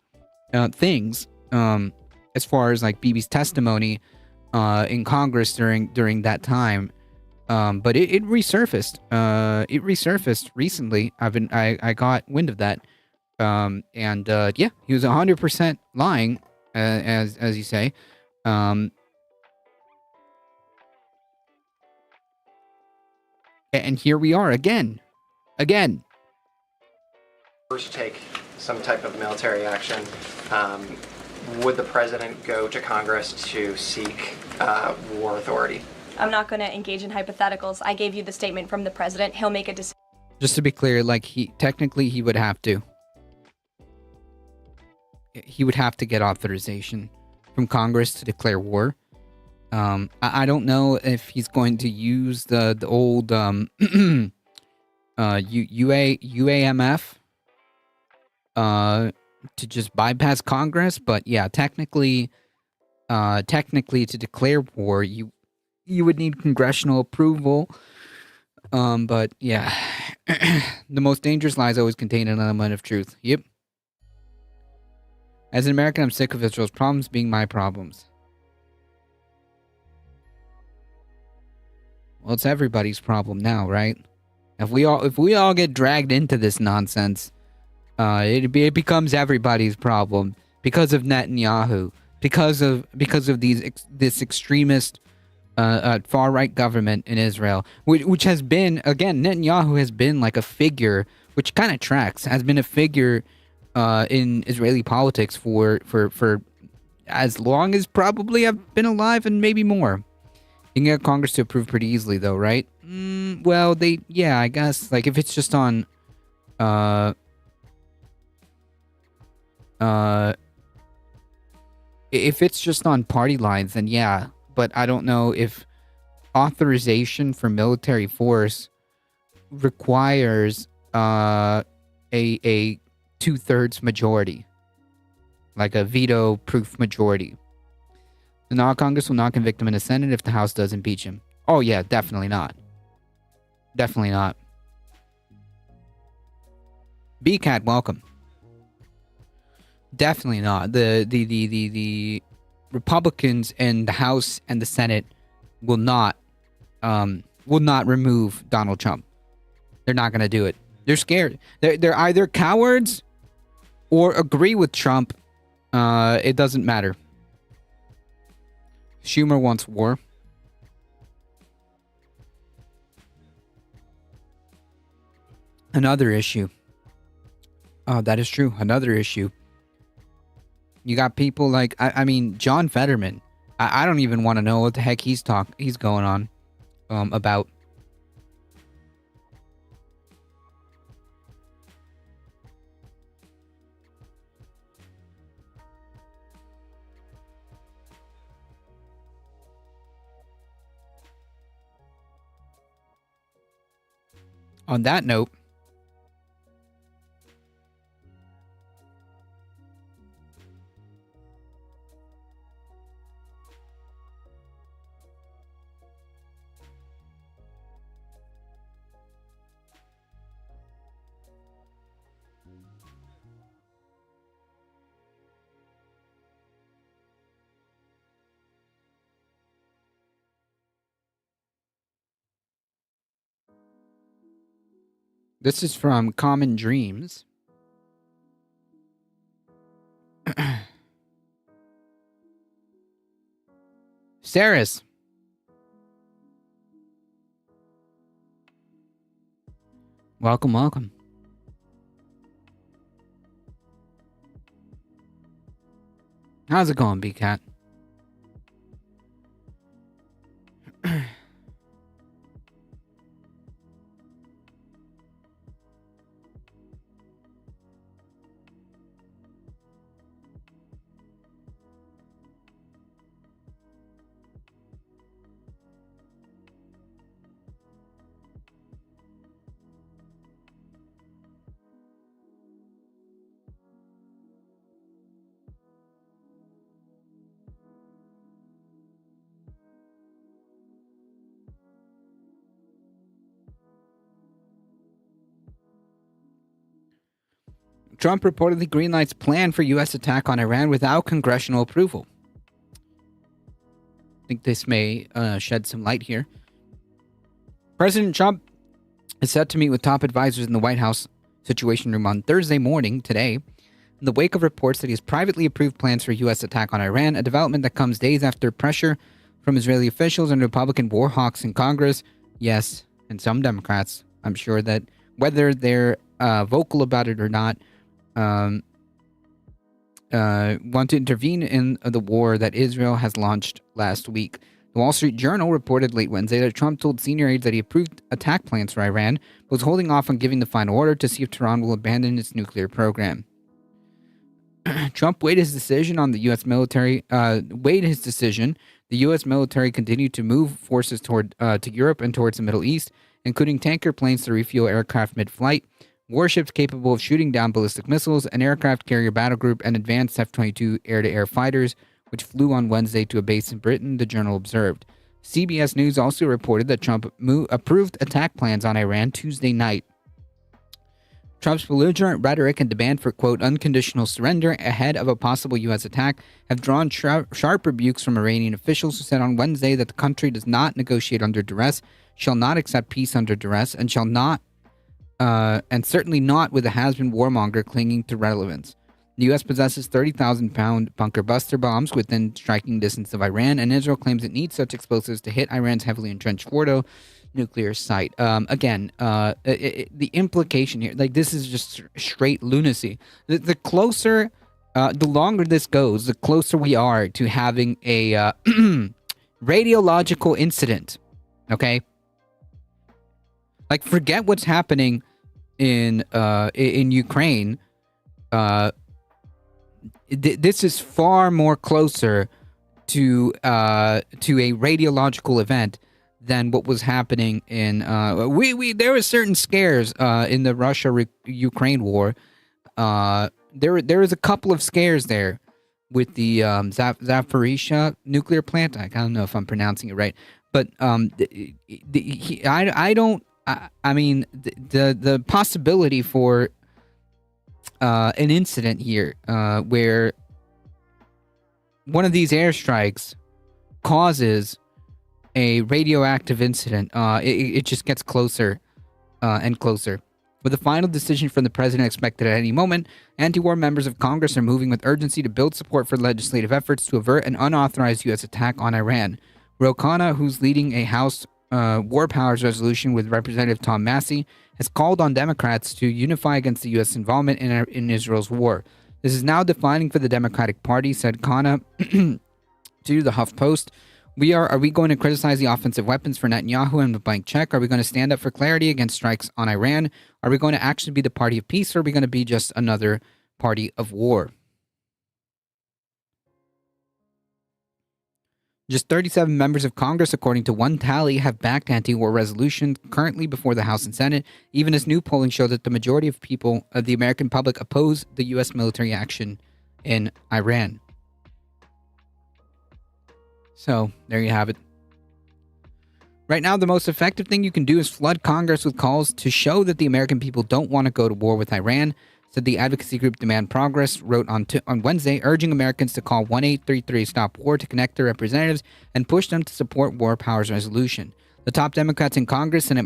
things as far as like Bibi's testimony in Congress during that time. But it resurfaced. It resurfaced recently. I got wind of that. Yeah, he was 100% lying, as you say. And here we are again. First take some type of military action, would the president go to Congress to seek war authority? I'm not going to engage in hypotheticals. I gave you the statement from the president. He'll make a decision. Just to be clear, like he would have to. He would have to get authorization from Congress to declare war. I don't know if he's going to use the old UAMF to just bypass Congress, but yeah, technically to declare war, you would need congressional approval. But yeah, the most dangerous lies always contain an element of truth. Yep. As an American, I'm sick of Israel's problems being my problems. Well, it's everybody's problem now, right? If we all get dragged into this nonsense, it becomes everybody's problem because of Netanyahu, because of this extremist far right government in Israel, which has been, again, Netanyahu has been like a figure, which kind of tracks, has been a figure in Israeli politics for as long as probably I've been alive, and maybe more. You can get Congress to approve pretty easily, though, right? Well, I guess, like, if it's just on, if it's just on party lines, then yeah. But I don't know if authorization for military force requires a 2/3 majority, like a veto-proof majority. The non-Congress will not convict him in the Senate if the House does impeach him. Oh yeah, definitely not. Definitely not. BCAT, welcome. Definitely not. The Republicans in the House and the Senate will not remove Donald Trump. They're not going to do it. They're scared. They're either cowards or agree with Trump. It doesn't matter. Schumer wants war. Another issue. That is true. Another issue. You got people like, I mean, John Fetterman. I don't even want to know what the heck he's going on about. On that note, this is from Common Dreams. Saris. Welcome, welcome. How's it going, B-Cat? Trump reportedly greenlights plan for U.S. attack on Iran without congressional approval. I think this may shed some light here. President Trump is set to meet with top advisors in the White House Situation Room on Thursday morning, today, in the wake of reports that he has privately approved plans for U.S. attack on Iran, a development that comes days after pressure from Israeli officials and Republican war hawks in Congress. Yes, and some Democrats, I'm sure that whether they're vocal about it or not, want to intervene in the war that Israel has launched last week. The Wall Street Journal reported late Wednesday that Trump told senior aides that he approved attack plans for Iran, but was holding off on giving the final order to see if Tehran will abandon its nuclear program. Trump weighed his decision on the U.S. military. The U.S. military continued to move forces toward to Europe and towards the Middle East, including tanker planes to refuel aircraft mid-flight, warships capable of shooting down ballistic missiles, an aircraft carrier battle group, and advanced F-22 air-to-air fighters, which flew on Wednesday to a base in Britain, the Journal observed. CBS News also reported that Trump approved attack plans on Iran Tuesday night. Trump's belligerent rhetoric and demand for, quote, unconditional surrender ahead of a possible U.S. attack have drawn sharp rebukes from Iranian officials who said on Wednesday that the country does not negotiate under duress, shall not accept peace under duress, and shall not and certainly not with a has-been warmonger clinging to relevance. The U.S. possesses 30,000-pound bunker buster bombs within striking distance of Iran, and Israel claims it needs such explosives to hit Iran's heavily entrenched Fordo nuclear site. The implication here, like, this is just straight lunacy. The closer, the longer this goes, the closer we are to having a radiological incident. Okay? Like, forget what's happening in Ukraine. This is far more closer to a radiological event than what was happening in there were certain scares in the Russia-Ukraine war. There was a couple of scares there with the Zaporizhzhia nuclear plant. I don't know if I'm pronouncing it right, but the possibility for an incident here where one of these airstrikes causes a radioactive incident, it just gets closer and closer. With a final decision from the president expected at any moment, anti-war members of Congress are moving with urgency to build support for legislative efforts to avert an unauthorized U.S. attack on Iran. Ro Khanna, who's leading a House War Powers Resolution with Representative Tom Massey has called on Democrats to unify against the U.S. involvement in Israel's war. This is now defining for the Democratic Party, said Khanna to the HuffPost. Are we going to criticize the offensive weapons for Netanyahu and the blank check? Are we going to stand up for clarity against strikes on Iran? Are we going to actually be the party of peace, or are we going to be just another party of war? Just 37 members of Congress, according to one tally, have backed anti-war resolutions currently before the House and Senate, even as new polling shows that the majority of people, of the American public, oppose the U.S. military action in Iran. So, there you have it. Right now, the most effective thing you can do is flood Congress with calls to show that the American people don't want to go to war with Iran, said the advocacy group Demand Progress, wrote on Wednesday, urging Americans to call 1-833-STOP-WAR to connect their representatives and push them to support War Powers Resolution. The top Democrats in Congress, Senate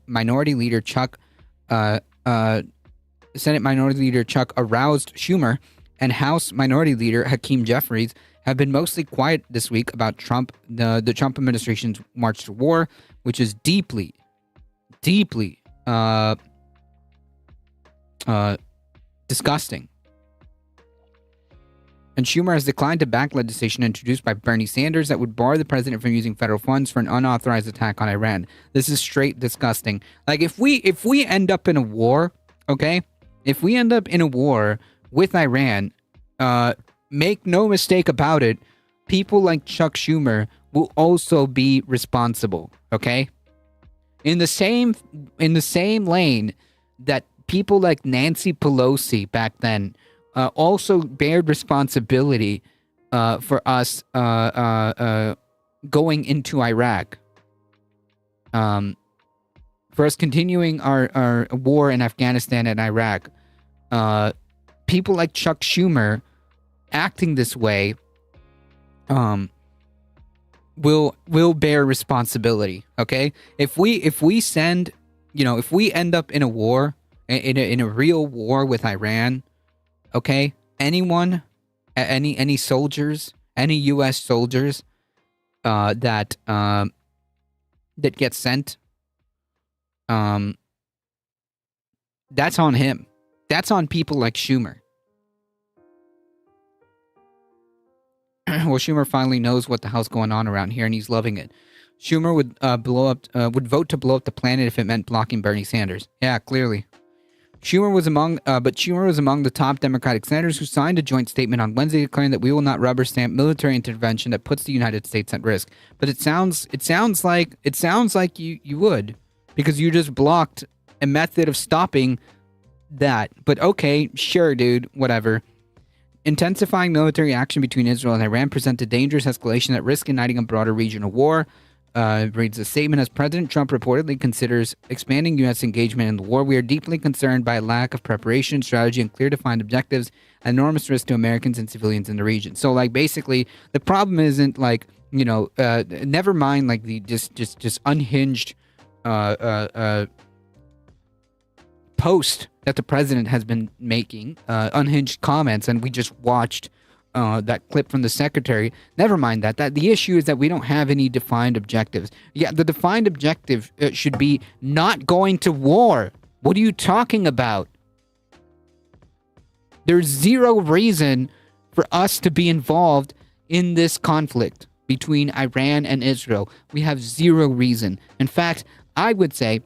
Minority Leader Chuck Aroused Schumer, and House Minority Leader Hakeem Jeffries have been mostly quiet this week about the Trump administration's march to war, which is deeply disgusting. And Schumer has declined to back legislation introduced by Bernie Sanders that would bar the president from using federal funds for an unauthorized attack on Iran. This is straight disgusting. Like, if we end up in a war, okay? If we end up in a war with Iran, make no mistake about it, people like Chuck Schumer will also be responsible, okay? In the same lane that people like Nancy Pelosi back then also bared responsibility for us going into Iraq, for us continuing our war in Afghanistan and Iraq. People like Chuck Schumer acting this way will bear responsibility, okay? If we send, if we end up in a war, in a real war with Iran, okay, anyone, any soldiers, any U.S. soldiers that get sent, that's on him. That's on people like Schumer. Well, Schumer finally knows what the hell's going on around here, and he's loving it. Schumer would vote to blow up the planet if it meant blocking Bernie Sanders. Yeah, clearly. Schumer was among the top Democratic senators who signed a joint statement on Wednesday declaring that we will not rubber stamp military intervention that puts the United States at risk. But it sounds like you would, because you just blocked a method of stopping that. But okay, sure, dude, whatever. Intensifying military action between Israel and Iran presents a dangerous escalation at risk igniting a broader regional war. Reads the statement, as President Trump reportedly considers expanding U.S. engagement in the war, we are deeply concerned by a lack of preparation, strategy, and clear defined objectives, and enormous risk to Americans and civilians in the region. So, like, basically, the problem isn't, like, never mind, like, the just unhinged post that the president has been making, unhinged comments, and we just watched that clip from the secretary. Never mind that. The issue is that we don't have any defined objectives. Yeah, the defined objective should be not going to war. What are you talking about? There's zero reason for us to be involved in this conflict between Iran and Israel. We have zero reason. In fact, I would say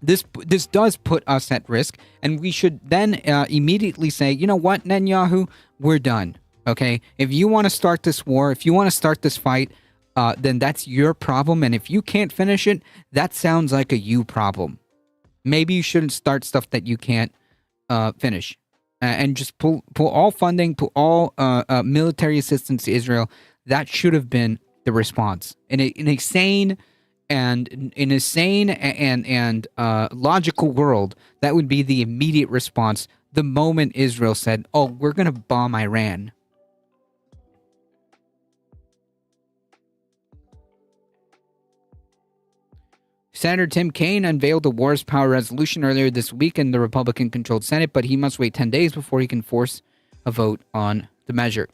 this does put us at risk, and we should then immediately say, you know what, Netanyahu, we're done. Okay, if you want to start this war, if you want to start this fight, then that's your problem. And if you can't finish it, that sounds like a you problem. Maybe you shouldn't start stuff that you can't finish. And just pull all funding, pull all military assistance to Israel. That should have been the response. In a sane and logical world, that would be the immediate response the moment Israel said, oh, we're going to bomb Iran. Senator Tim Kaine unveiled a Wars Power resolution earlier this week in the Republican-controlled Senate, but he must wait 10 days before he can force a vote on the measure.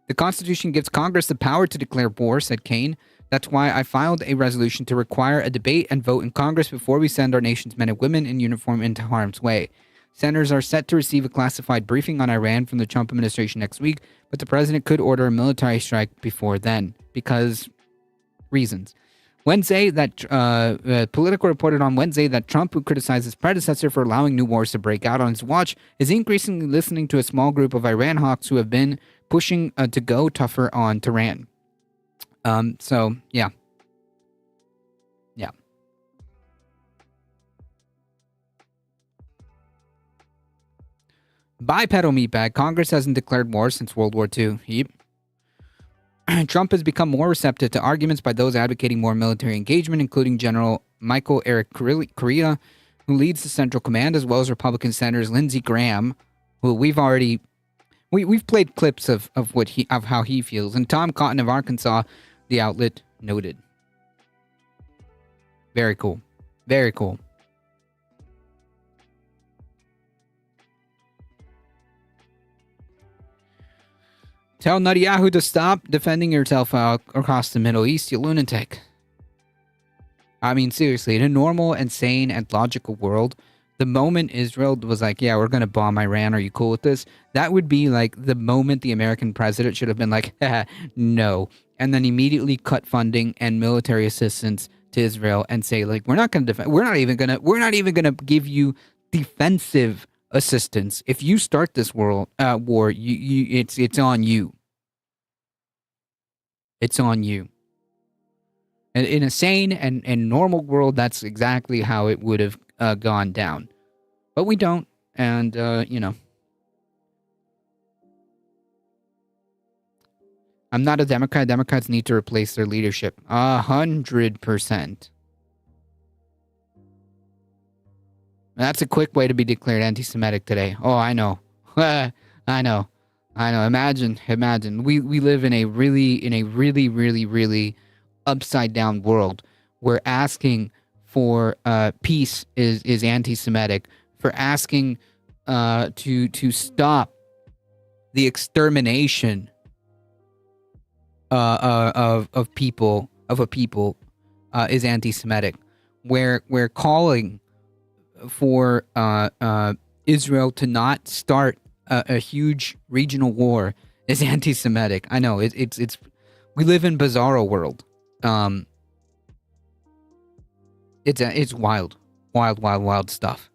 The Constitution gives Congress the power to declare war, said Kaine. That's why I filed a resolution to require a debate and vote in Congress before we send our nation's men and women in uniform into harm's way. Senators are set to receive a classified briefing on Iran from the Trump administration next week, but the president could order a military strike before then, because reasons. Wednesday, Politico reported on Wednesday that Trump, who criticized his predecessor for allowing new wars to break out on his watch, is increasingly listening to a small group of Iran hawks who have been pushing to go tougher on Tehran. So, yeah. Yeah. Bipedal meatbag. Congress hasn't declared war since World War II. Yep. Trump has become more receptive to arguments by those advocating more military engagement, including General Michael Eric Correa, who leads the Central Command, as well as Republican Senators Lindsey Graham, who we've played clips of how he feels, and Tom Cotton of Arkansas, the outlet noted. Very cool. Very cool. Tell Netanyahu to stop defending yourself across the Middle East, you lunatic. I mean, seriously, in a normal and sane and logical world, the moment Israel was like, yeah, we're going to bomb Iran, are you cool with this? That would be like the moment the American president should have been like, no. And then immediately cut funding and military assistance to Israel and say, like, we're not going to defend, we're not even going to give you defensive assistance. If you start this war, it's on you. It's on you. And in a sane and normal world, that's exactly how it would have gone down. But we don't, and I'm not a Democrat. Democrats need to replace their leadership. 100%. That's a quick way to be declared anti-Semitic today. Oh, I know. I know. Imagine. We live in a really upside down world where asking for peace is anti-Semitic. For asking to stop the extermination of a people is anti-Semitic. Where calling for Israel to not start a huge regional war is anti-Semitic. I know it's we live in bizarro world. It's wild stuff.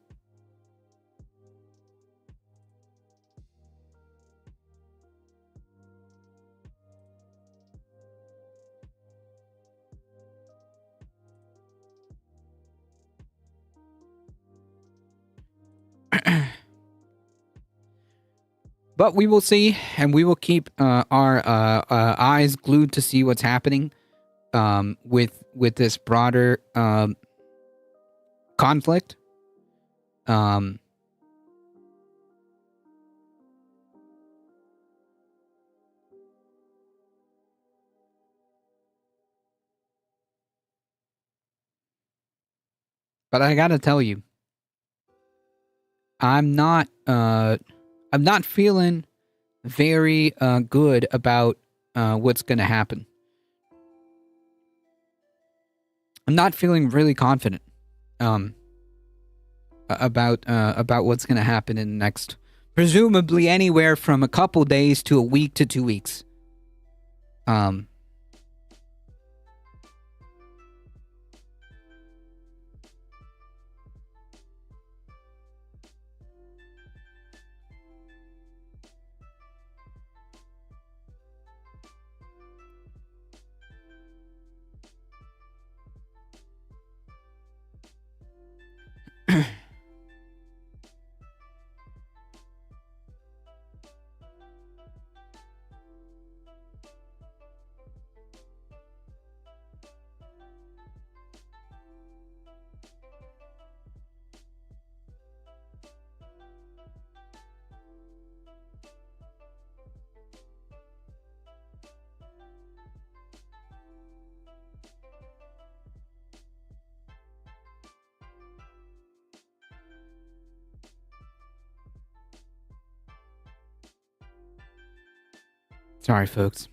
But we will see, and we will keep our eyes glued to see what's happening with this broader conflict. But I gotta tell you, I'm not feeling very good about what's going to happen. I'm not feeling really confident about what's going to happen in the next, presumably anywhere from a couple days to a week to 2 weeks. Sorry, folks.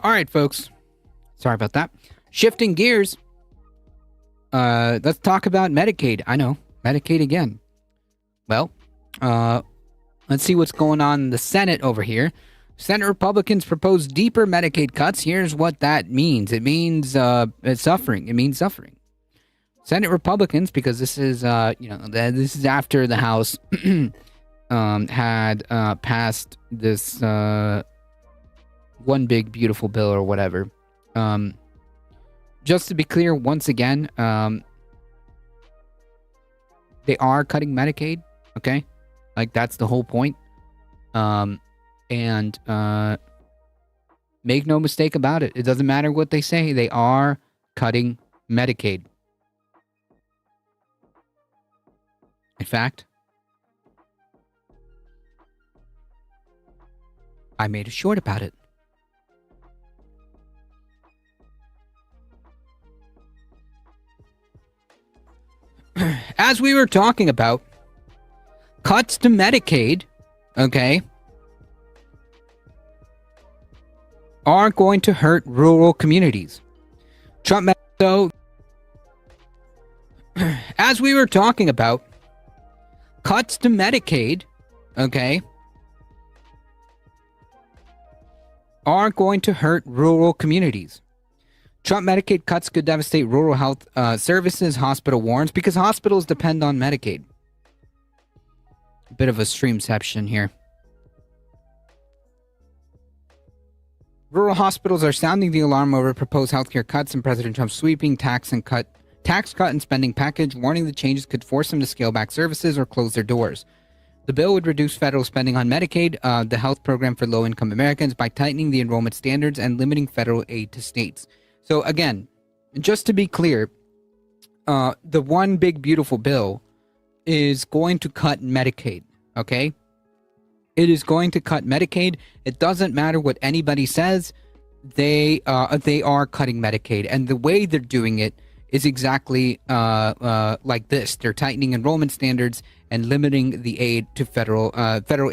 All right, folks. Sorry about that. Shifting gears. Let's talk about Medicaid. I know, Medicaid again. Well, let's see what's going on in the Senate over here. Senate Republicans propose deeper Medicaid cuts. Here's what that means. It means suffering. It means suffering. Senate Republicans, because this is this is after the House had passed this one big beautiful bill or whatever. Just to be clear, once again, they are cutting Medicaid. Okay, like that's the whole point. And make no mistake about it. It doesn't matter what they say. They are cutting Medicaid. In fact, I made a short about it. As we were talking about, cuts to Medicaid, okay, are going to hurt rural communities. So, as we were talking about, cuts to Medicaid, okay, are going to hurt rural communities. Trump Medicaid cuts could devastate rural health services, hospital warns, because hospitals depend on Medicaid. A bit of a streamception here. Rural hospitals are sounding the alarm over proposed healthcare cuts and President Trump's sweeping tax cut and spending package, warning the changes could force them to scale back services or close their doors. The bill would reduce federal spending on Medicaid, the health program for low-income Americans, by tightening the enrollment standards and limiting federal aid to states. So again, just to be clear, the one big beautiful bill is going to cut Medicaid, okay? It is going to cut Medicaid. It doesn't matter what anybody says. They are cutting Medicaid. And the way they're doing it is exactly like this. They're tightening enrollment standards and limiting the aid to federal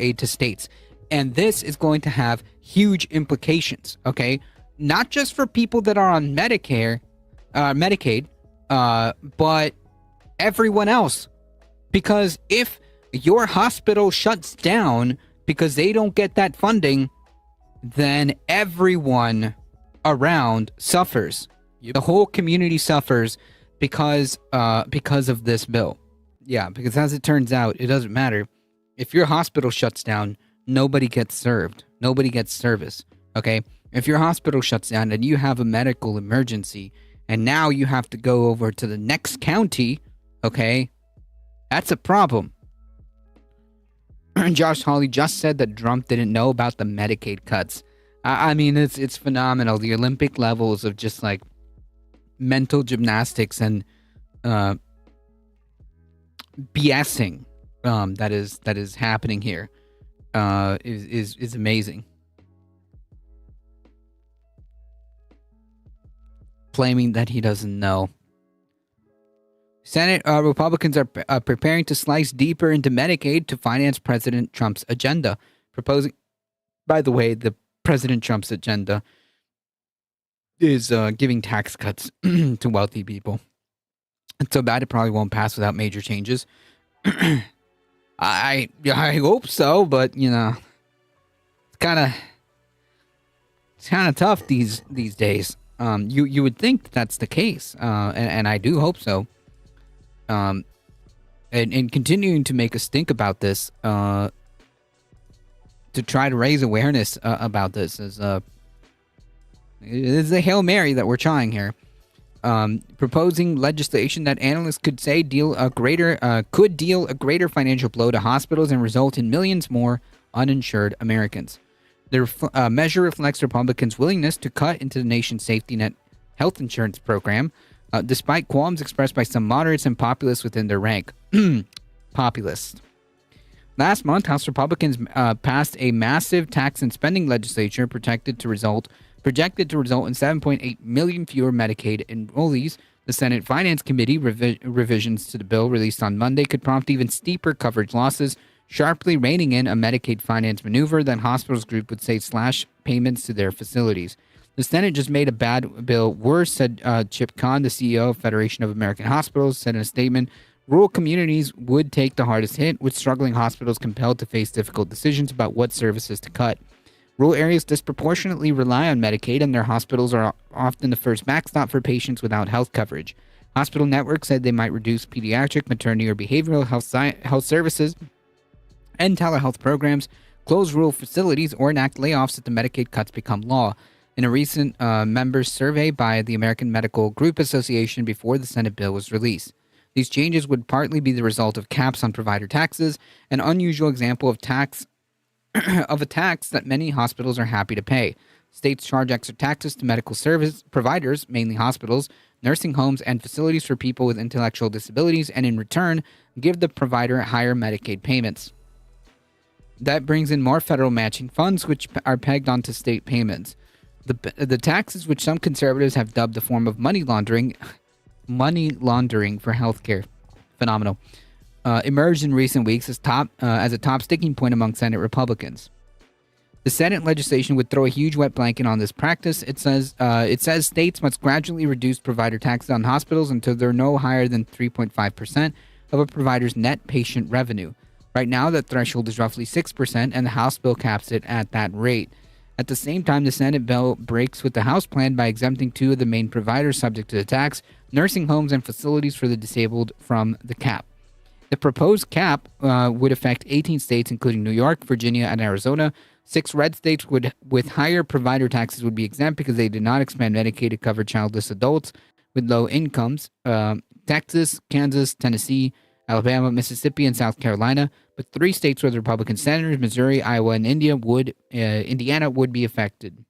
aid to states. And this is going to have huge implications, okay? Not just for people that are on Medicaid, but everyone else. Because if your hospital shuts down because they don't get that funding, then everyone around suffers. The whole community suffers because of this bill. Yeah, because as it turns out, it doesn't matter. If your hospital shuts down, nobody gets served. Nobody gets service, okay? If your hospital shuts down and you have a medical emergency and now you have to go over to the next county, okay, that's a problem. Josh Hawley just said that Trump didn't know about the Medicaid cuts. I mean, it's phenomenal. The Olympic levels of just like mental gymnastics and BSing that is happening here is amazing. Claiming that he doesn't know. Senate Republicans are preparing to slice deeper into Medicaid to finance President Trump's agenda. Proposing, by the way, the President Trump's agenda is giving tax cuts to wealthy people. It's so bad it probably won't pass without major changes. I hope so, but you know, it's kind of tough these days. You would think that's the case, and I do hope so. And continuing to make us think about this, to try to raise awareness about this is a Hail Mary that we're trying here. Proposing legislation that analysts could say could deal a greater financial blow to hospitals and result in millions more uninsured Americans. The measure reflects Republicans' willingness to cut into the nation's safety net health insurance program, despite qualms expressed by some moderates and populists within their rank. Populists. Last month, House Republicans passed a massive tax and spending legislation projected to result in 7.8 million fewer Medicaid enrollees. The Senate Finance Committee revisions to the bill released on Monday could prompt even steeper coverage losses, sharply reining in a Medicaid finance maneuver that hospitals group would say slash payments to their facilities. The Senate just made a bad bill worse, said Chip Kahn, the CEO of Federation of American Hospitals, said in a statement. Rural communities would take the hardest hit, with struggling hospitals compelled to face difficult decisions about what services to cut. Rural areas disproportionately rely on Medicaid, and their hospitals are often the first backstop for patients without health coverage. Hospital networks said they might reduce pediatric, maternity, or behavioral health services and telehealth programs, close rural facilities, or enact layoffs if the Medicaid cuts become law. In a recent members survey by the American Medical Group Association before the Senate bill was released. These changes would partly be the result of caps on provider taxes, an unusual example of a tax that many hospitals are happy to pay. States charge extra taxes to medical service providers, mainly hospitals, nursing homes, and facilities for people with intellectual disabilities, and in return, give the provider higher Medicaid payments. That brings in more federal matching funds, which are pegged onto state payments. The taxes, which some conservatives have dubbed a form of money laundering for healthcare, phenomenal, emerged in recent weeks as a top sticking point among Senate Republicans. The Senate legislation would throw a huge wet blanket on this practice. It says states must gradually reduce provider taxes on hospitals until they're no higher than 3.5% of a provider's net patient revenue. Right now, that threshold is roughly 6%, and the House bill caps it at that rate. At the same time, the Senate bill breaks with the House plan by exempting two of the main providers subject to the tax, nursing homes and facilities for the disabled, from the cap. The proposed cap would affect 18 states, including New York, Virginia, and Arizona. 6 red states with higher provider taxes would be exempt because they did not expand Medicaid to cover childless adults with low incomes. Texas, Kansas, Tennessee, Alabama, Mississippi, and South Carolina. But 3 states with Republican senators, Missouri, Iowa, and Indiana would be affected.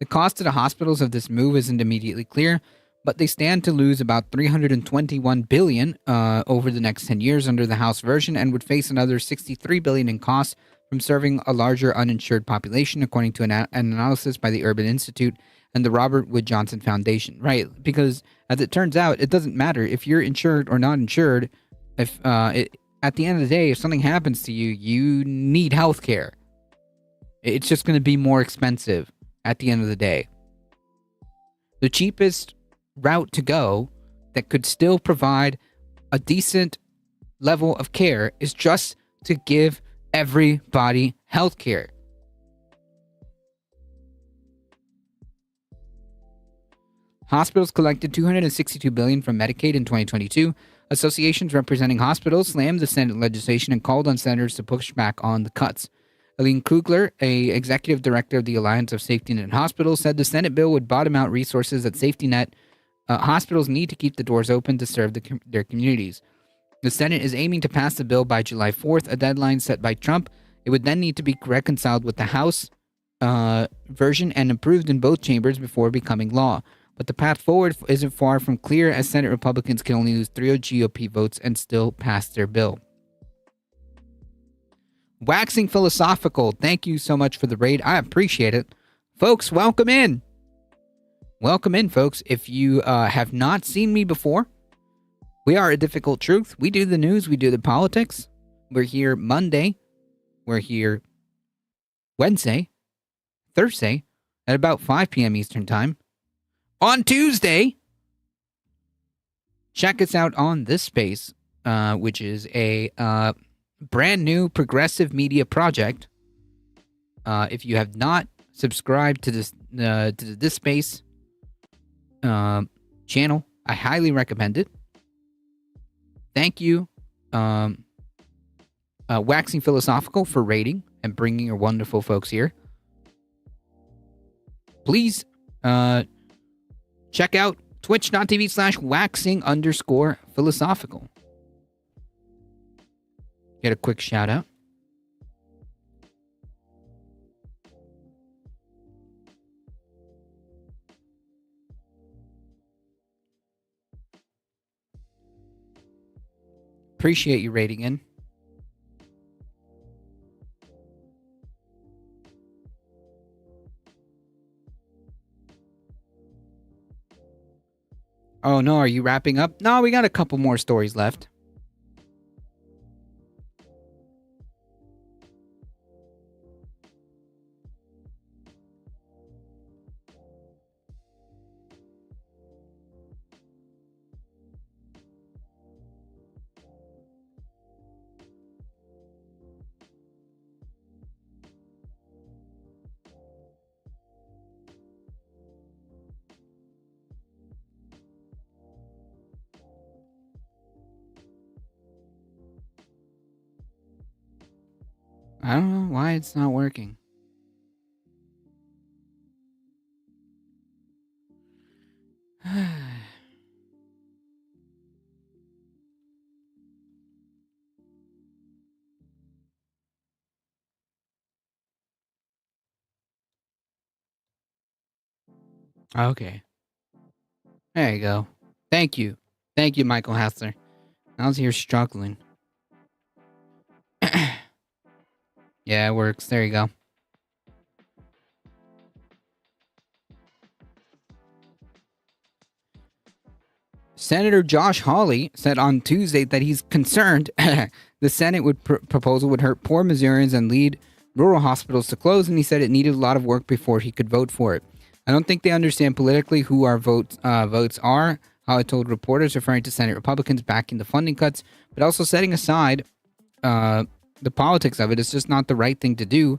The cost to the hospitals of this move isn't immediately clear, but they stand to lose about $321 billion over the next 10 years under the House version, and would face another $63 billion in costs from serving a larger uninsured population, according to an analysis by the Urban Institute and the Robert Wood Johnson Foundation. Right, because as it turns out, it doesn't matter if you're insured or not insured. If at the end of the day, if something happens to you, you need health care. It's just going to be more expensive at the end of the day. The cheapest route to go that could still provide a decent level of care is just to give everybody health care. Hospitals collected $262 billion from Medicaid in 2022. Associations representing hospitals slammed the Senate legislation and called on senators to push back on the cuts. Aline Kugler, a executive director of the Alliance of Safety Net Hospitals, said the Senate bill would bottom out resources that safety net hospitals need to keep the doors open to serve their communities. The Senate is aiming to pass the bill by July 4th, a deadline set by Trump. It would then need to be reconciled with the House version and approved in both chambers before becoming law. But the path forward isn't far from clear, as Senate Republicans can only lose 3 GOP votes and still pass their bill. Waxing Philosophical, thank you so much for the raid. I appreciate it. Folks, welcome in. Welcome in, folks. If you have not seen me before, we are A Difficult Truth. We do the news. We do the politics. We're here Monday. We're here Wednesday, Thursday, at about 5 p.m. Eastern Time. On Tuesday, check us out on This Space, which is a brand new progressive media project. If you have not subscribed to This Space channel, I highly recommend it. Thank you, Waxing Philosophical, for rating and bringing your wonderful folks here. Please check out twitch.tv/waxing_philosophical. Get a quick shout out. Appreciate you rating in. Oh no, are you wrapping up? No, we got a couple more stories left. I don't know why it's not working. Okay. There you go. Thank you. Thank you, Michael Hassler. I was here struggling. Yeah, it works. There you go. Senator Josh Hawley said on Tuesday that he's concerned the Senate proposal would hurt poor Missourians and lead rural hospitals to close, and he said it needed a lot of work before he could vote for it. I don't think they understand politically who our votes are, Hawley told reporters, referring to Senate Republicans backing the funding cuts, but also setting aside the politics of it. It's just not the right thing to do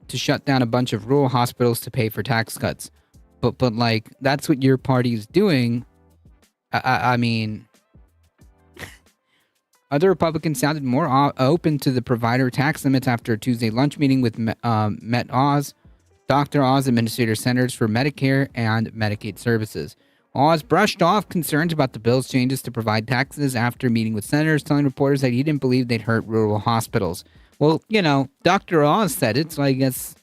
to shut down a bunch of rural hospitals to pay for tax cuts. But like, that's what your party is doing. I mean, other Republicans sounded more open to the provider tax limits after a Tuesday lunch meeting with Met Oz, Dr. Oz, Administrator Centers for Medicare and Medicaid Services. Oz brushed off concerns about the bill's changes to provide taxes after meeting with senators, telling reporters that he didn't believe they'd hurt rural hospitals. Well, you know, Dr. Oz said it, so I guess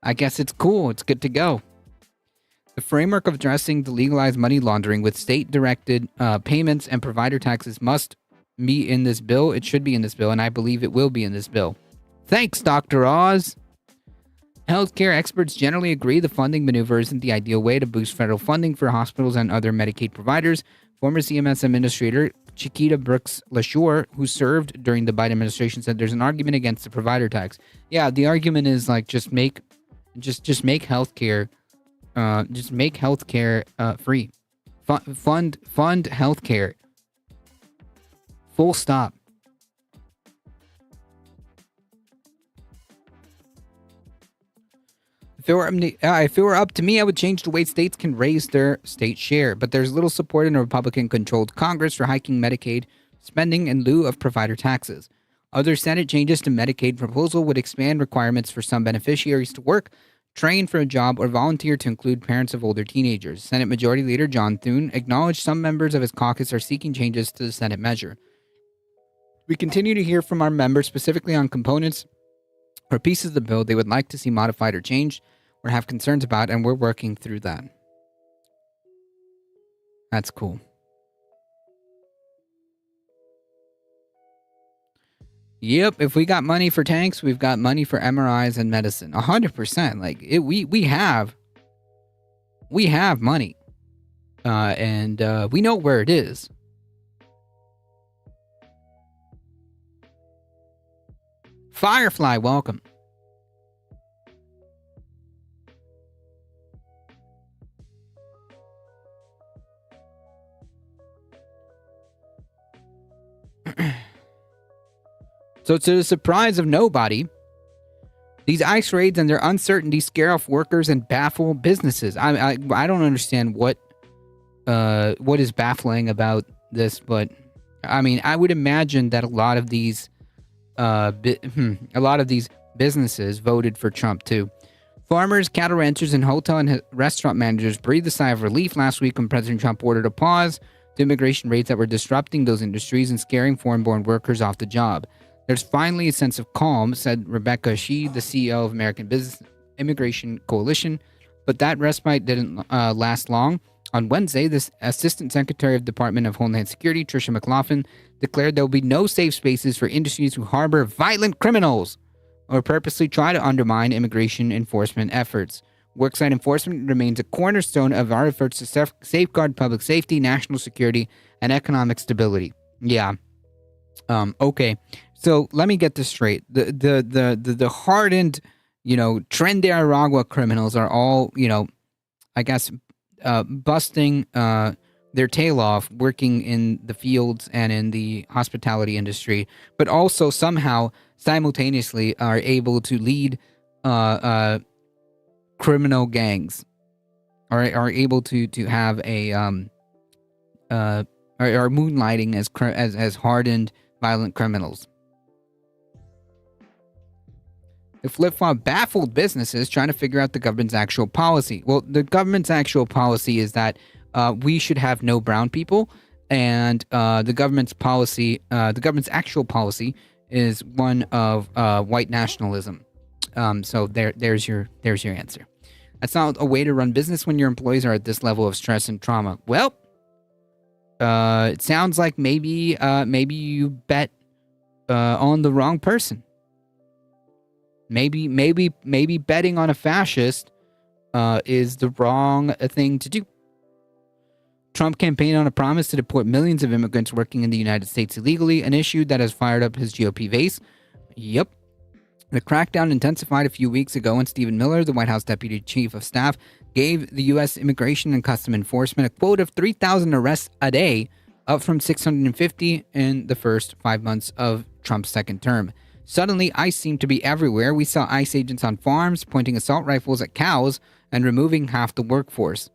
it's cool. It's good to go. The framework of addressing the legalized money laundering with state-directed payments and provider taxes must be in this bill. It should be in this bill, and I believe it will be in this bill. Thanks, Dr. Oz. Healthcare experts generally agree the funding maneuver isn't the ideal way to boost federal funding for hospitals and other Medicaid providers. Former CMS Administrator Chiquita Brooks LaSure, who served during the Biden administration, said there's an argument against the provider tax. Yeah, the argument is like just make healthcare. Just make healthcare free. Fund healthcare. Full stop. If it were up to me, I would change the way states can raise their state share. But there's little support in a Republican-controlled Congress for hiking Medicaid spending in lieu of provider taxes. Other Senate changes to Medicaid proposal would expand requirements for some beneficiaries to work, train for a job, or volunteer to include parents of older teenagers. Senate Majority Leader John Thune acknowledged some members of his caucus are seeking changes to the Senate measure. We continue to hear from our members specifically on components or pieces of the bill they would like to see modified or changed or have concerns about, and we're working through that. That's cool. Yep, if we got money for tanks, we've got money for MRIs and medicine. 100%. Like we have money, and we know where it is. Firefly, welcome. So to the surprise of nobody, these ICE raids and their uncertainty scare off workers and baffle businesses. I don't understand what is baffling about this, but I mean, I would imagine that a lot of these businesses voted for Trump too. Farmers, cattle ranchers, and hotel and restaurant managers breathed a sigh of relief last week when President Trump ordered a pause to immigration raids that were disrupting those industries and scaring foreign-born workers off the job. There's finally a sense of calm, said Rebecca Shih, the CEO of American Business Immigration Coalition, but that respite didn't last long. On Wednesday, the Assistant Secretary of Department of Homeland Security, Tricia McLaughlin, declared there will be no safe spaces for industries who harbor violent criminals or purposely try to undermine immigration enforcement efforts. Worksite enforcement remains a cornerstone of our efforts to safeguard public safety, national security, and economic stability. Yeah. Okay. So let me get this straight. The hardened, Tren de Aragua criminals are all, I guess, busting their tail off working in the fields and in the hospitality industry, but also somehow simultaneously are able to lead criminal gangs, are able to have a are moonlighting as hardened violent criminals. The flip-flop baffled businesses trying to figure out the government's actual policy. Well, the government's actual policy is that we should have no brown people, and the government's actual policy is one of white nationalism. So there's your answer. That's not a way to run business when your employees are at this level of stress and trauma. Well, it sounds like maybe you bet on the wrong person. Maybe betting on a fascist is the wrong thing to do. Trump campaigned on a promise to deport millions of immigrants working in the United States illegally, an issue that has fired up his GOP base. Yep. The crackdown intensified a few weeks ago when Stephen Miller, the White House Deputy Chief of Staff, gave the U.S. Immigration and Customs Enforcement a quote of 3,000 arrests a day, up from 650 in the first 5 months of Trump's second term. Suddenly, ICE seemed to be everywhere. We saw ICE agents on farms pointing assault rifles at cows and removing half the workforce,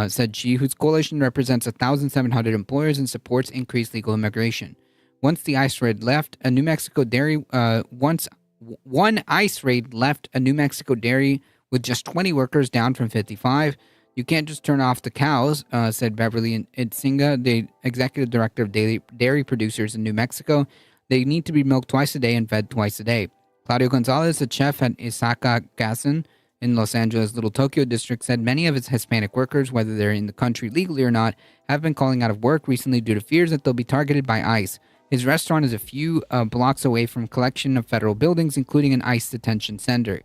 said Xi, whose coalition represents 1,700 employers and supports increased legal immigration. Once the ICE raid left a New Mexico dairy, one ICE raid left a New Mexico dairy with just 20 workers, down from 55. You can't just turn off the cows, said Beverly Itzinga, the executive director of dairy producers in New Mexico. They need to be milked twice a day and fed twice a day. Claudio Gonzalez, a chef at Isaka Gassen in Los Angeles' Little Tokyo district, said many of its Hispanic workers, whether they're in the country legally or not, have been calling out of work recently due to fears that they'll be targeted by ICE. His restaurant is a few blocks away from a collection of federal buildings, including an ICE detention center.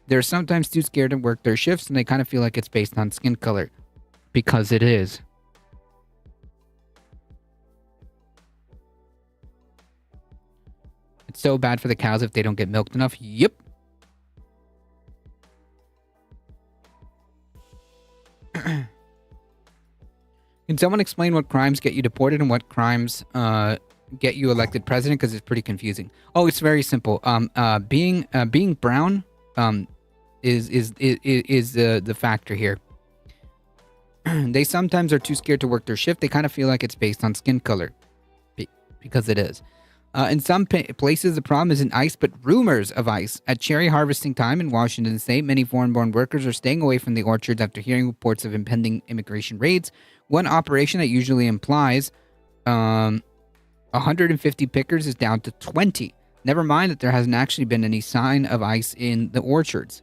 They're sometimes too scared to work their shifts, and they kind of feel like it's based on skin color. Because it is. It's so bad for the cows if they don't get milked enough. Yep. Can someone explain what crimes get you deported and what crimes get you elected president? Because it's pretty confusing. Oh, it's very simple. Being brown is the factor here. They sometimes are too scared to work their shift. They kind of feel like it's based on skin color, because it is. In some places, the problem isn't ICE, but rumors of ICE. At cherry harvesting time in Washington State, many foreign-born workers are staying away from the orchards after hearing reports of impending immigration raids. One operation that usually implies 150 pickers is down to 20. Never mind that there hasn't actually been any sign of ICE in the orchards.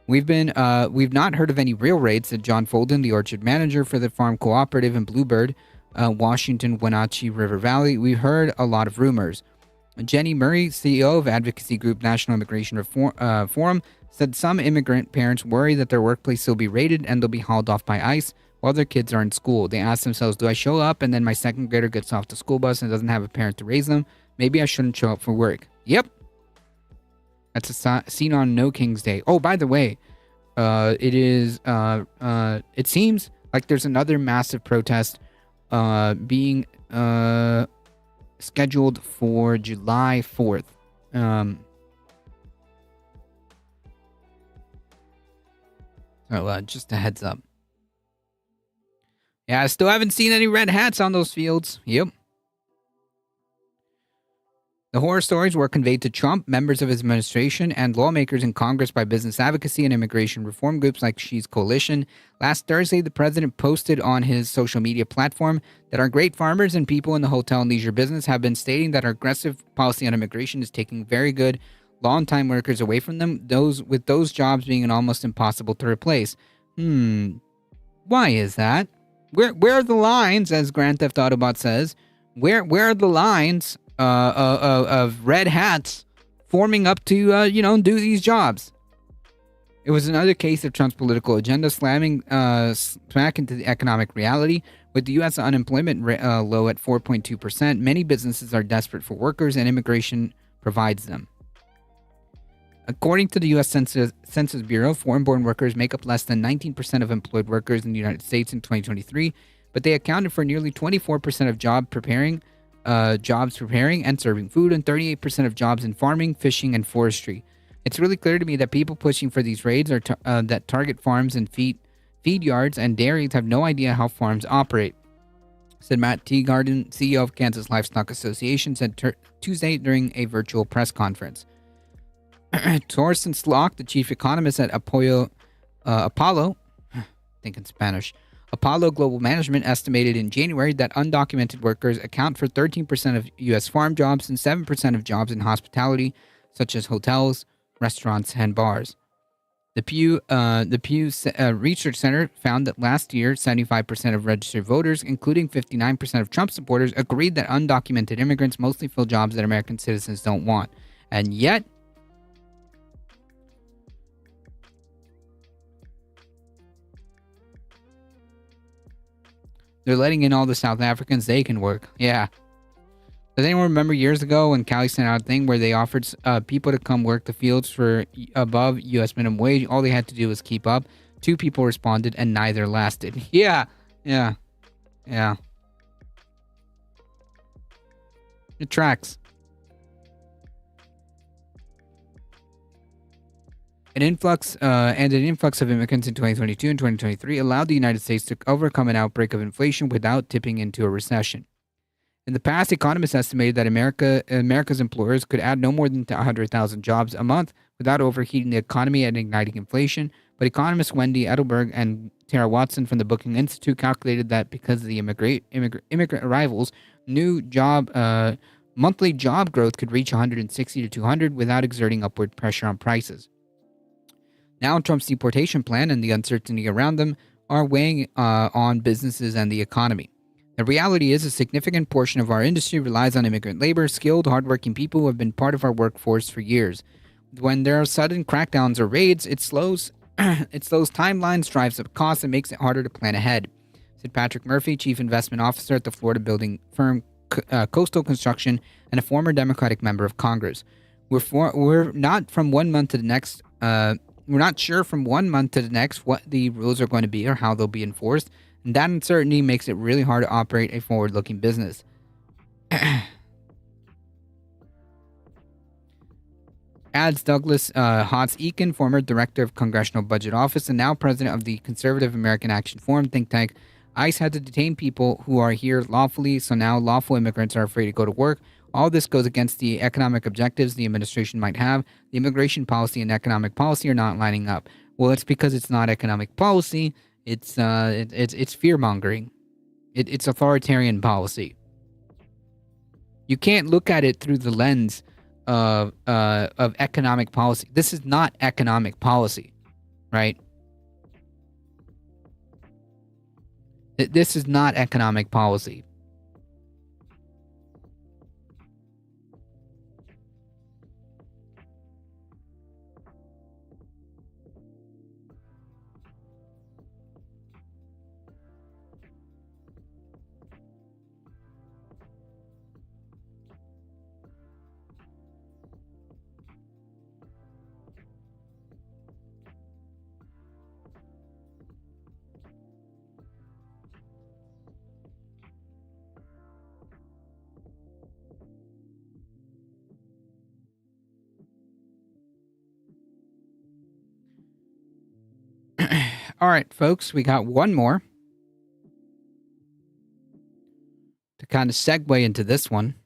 We've not heard of any real raids, said John Folden, the orchard manager for the Farm Cooperative in Bluebird, Washington, Wenatchee River Valley. We've heard a lot of rumors. Jenny Murray, CEO of advocacy group National Immigration Forum, said some immigrant parents worry that their workplace will be raided and they'll be hauled off by ICE while their kids are in school. They ask themselves, do I show up and then my second grader gets off the school bus and doesn't have a parent to raise them? Maybe I shouldn't show up for work. Yep. That's a scene on No King's Day. Oh, by the way, it seems like there's another massive protest being scheduled for July 4th. So just a heads up. Yeah, I still haven't seen any red hats on those fields. Yep. The horror stories were conveyed to Trump, members of his administration, and lawmakers in Congress by business advocacy and immigration reform groups like Xi's coalition. Last Thursday, the president posted on his social media platform that our great farmers and people in the hotel and leisure business have been stating that our aggressive policy on immigration is taking very good, long-time workers away from them, with those jobs being almost impossible to replace. Why is that? Where are the lines, as Grand Theft Autobot says? Where are the lines of red hats forming up to, do these jobs? It was another case of Trump's political agenda slamming smack into the economic reality. With the U.S. unemployment low at 4.2%, many businesses are desperate for workers, and immigration provides them. According to the U.S. Census Bureau, foreign-born workers make up less than 19% of employed workers in the United States in 2023, but they accounted for nearly 24% of jobs preparing and serving food, and 38% of jobs in farming, fishing, and forestry. It's really clear to me that people pushing for these raids are that target farms and feed yards and dairies have no idea how farms operate, said Matt Teagarden, CEO of Kansas Livestock Association, said Tuesday during a virtual press conference. Torsten Slok, the chief economist at Apollo, think in Spanish, Apollo Global Management, estimated in January that undocumented workers account for 13% of U.S. farm jobs and 7% of jobs in hospitality, such as hotels, restaurants, and bars. The Pew Research Center found that last year, 75% of registered voters, including 59% of Trump supporters, agreed that undocumented immigrants mostly fill jobs that American citizens don't want. And yet, they're letting in all the South Africans they can work. Yeah. Does anyone remember years ago when Cali sent out a thing where they offered people to come work the fields for above U.S. minimum wage? All they had to do was keep up. 2 people responded, and neither lasted. Yeah. It tracks. An influx of immigrants in 2022 and 2023 allowed the United States to overcome an outbreak of inflation without tipping into a recession. In the past, economists estimated that America's employers could add no more than 100,000 jobs a month without overheating the economy and igniting inflation. But economists Wendy Edelberg and Tara Watson from the Booking Institute calculated that because of the immigrant arrivals, monthly job growth could reach 160 to 200 without exerting upward pressure on prices. Now, Trump's deportation plan and the uncertainty around them are weighing on businesses and the economy. The reality is a significant portion of our industry relies on immigrant labor, skilled, hardworking people who have been part of our workforce for years. When there are sudden crackdowns or raids, it slows timelines, drives up costs, and makes it harder to plan ahead, said Patrick Murphy, chief investment officer at the Florida building firm Coastal Construction and a former Democratic member of Congress. We're not from 1 month to the next. We're not sure from 1 month to the next what the rules are going to be or how they'll be enforced. And that uncertainty makes it really hard to operate a forward-looking business. Adds Douglas Hotz-Eakin, former director of Congressional Budget Office and now president of the Conservative American Action Forum think tank. ICE had to detain people who are here lawfully, so now lawful immigrants are afraid to go to work. All this goes against the economic objectives the administration might have. The immigration policy and economic policy are not lining up. Well, it's because it's not economic policy. It's fear-mongering. It's authoritarian policy. You can't look at it through the lens of economic policy. This is not economic policy, right? This is not economic policy. All right, folks, we got one more to kind of segue into this one.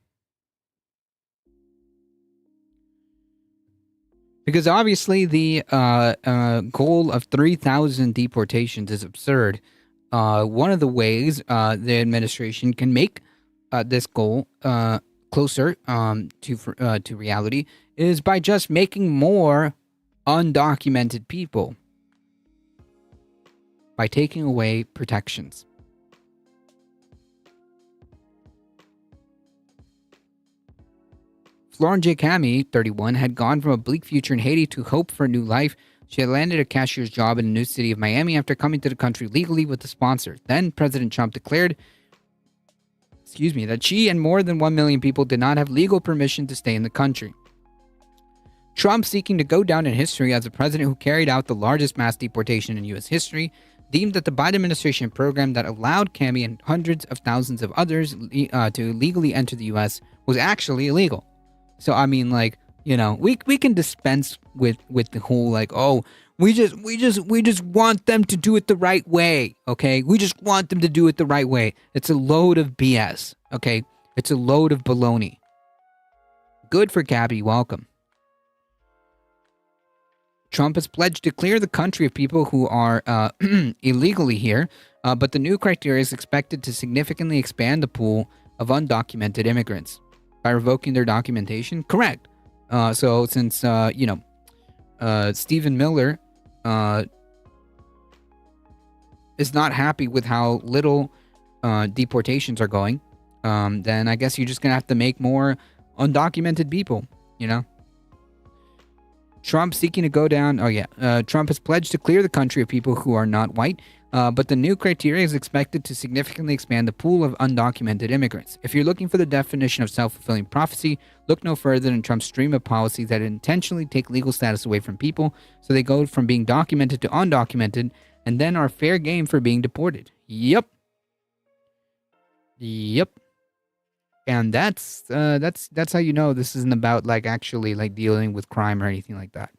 Because obviously the goal of 3,000 deportations is absurd. One of the ways the administration can make this goal closer to reality is by just making more undocumented people. By taking away protections. Florin J. Cami, 31, had gone from a bleak future in Haiti to hope for a new life. She had landed a cashier's job in the new city of Miami after coming to the country legally with a sponsor. Then President Trump declared, that she and more than 1 million people did not have legal permission to stay in the country. Trump, seeking to go down in history as a president who carried out the largest mass deportation in U.S. history, deemed that the Biden administration program that allowed Cami and hundreds of thousands of others to legally enter the U.S. was actually illegal. So, I mean, like, you know, we can dispense with the whole, like, oh, we just want them to do it the right way, okay? We just want them to do it the right way. It's a load of BS, okay? It's a load of baloney. Good for Gabby, welcome. Trump has pledged to clear the country of people who are illegally here, but the new criteria is expected to significantly expand the pool of undocumented immigrants by revoking their documentation. Correct. So since Stephen Miller is not happy with how little deportations are going, then I guess you're just gonna have to make more undocumented people. Trump seeking to go down. Trump has pledged to clear the country of people who are not white, but the new criteria is expected to significantly expand the pool of undocumented immigrants. If you're looking for the definition of self-fulfilling prophecy, look no further than Trump's stream of policies that intentionally take legal status away from people, so they go from being documented to undocumented, and then are fair game for being deported. Yep. And that's how you know this isn't about actually dealing with crime or anything like that.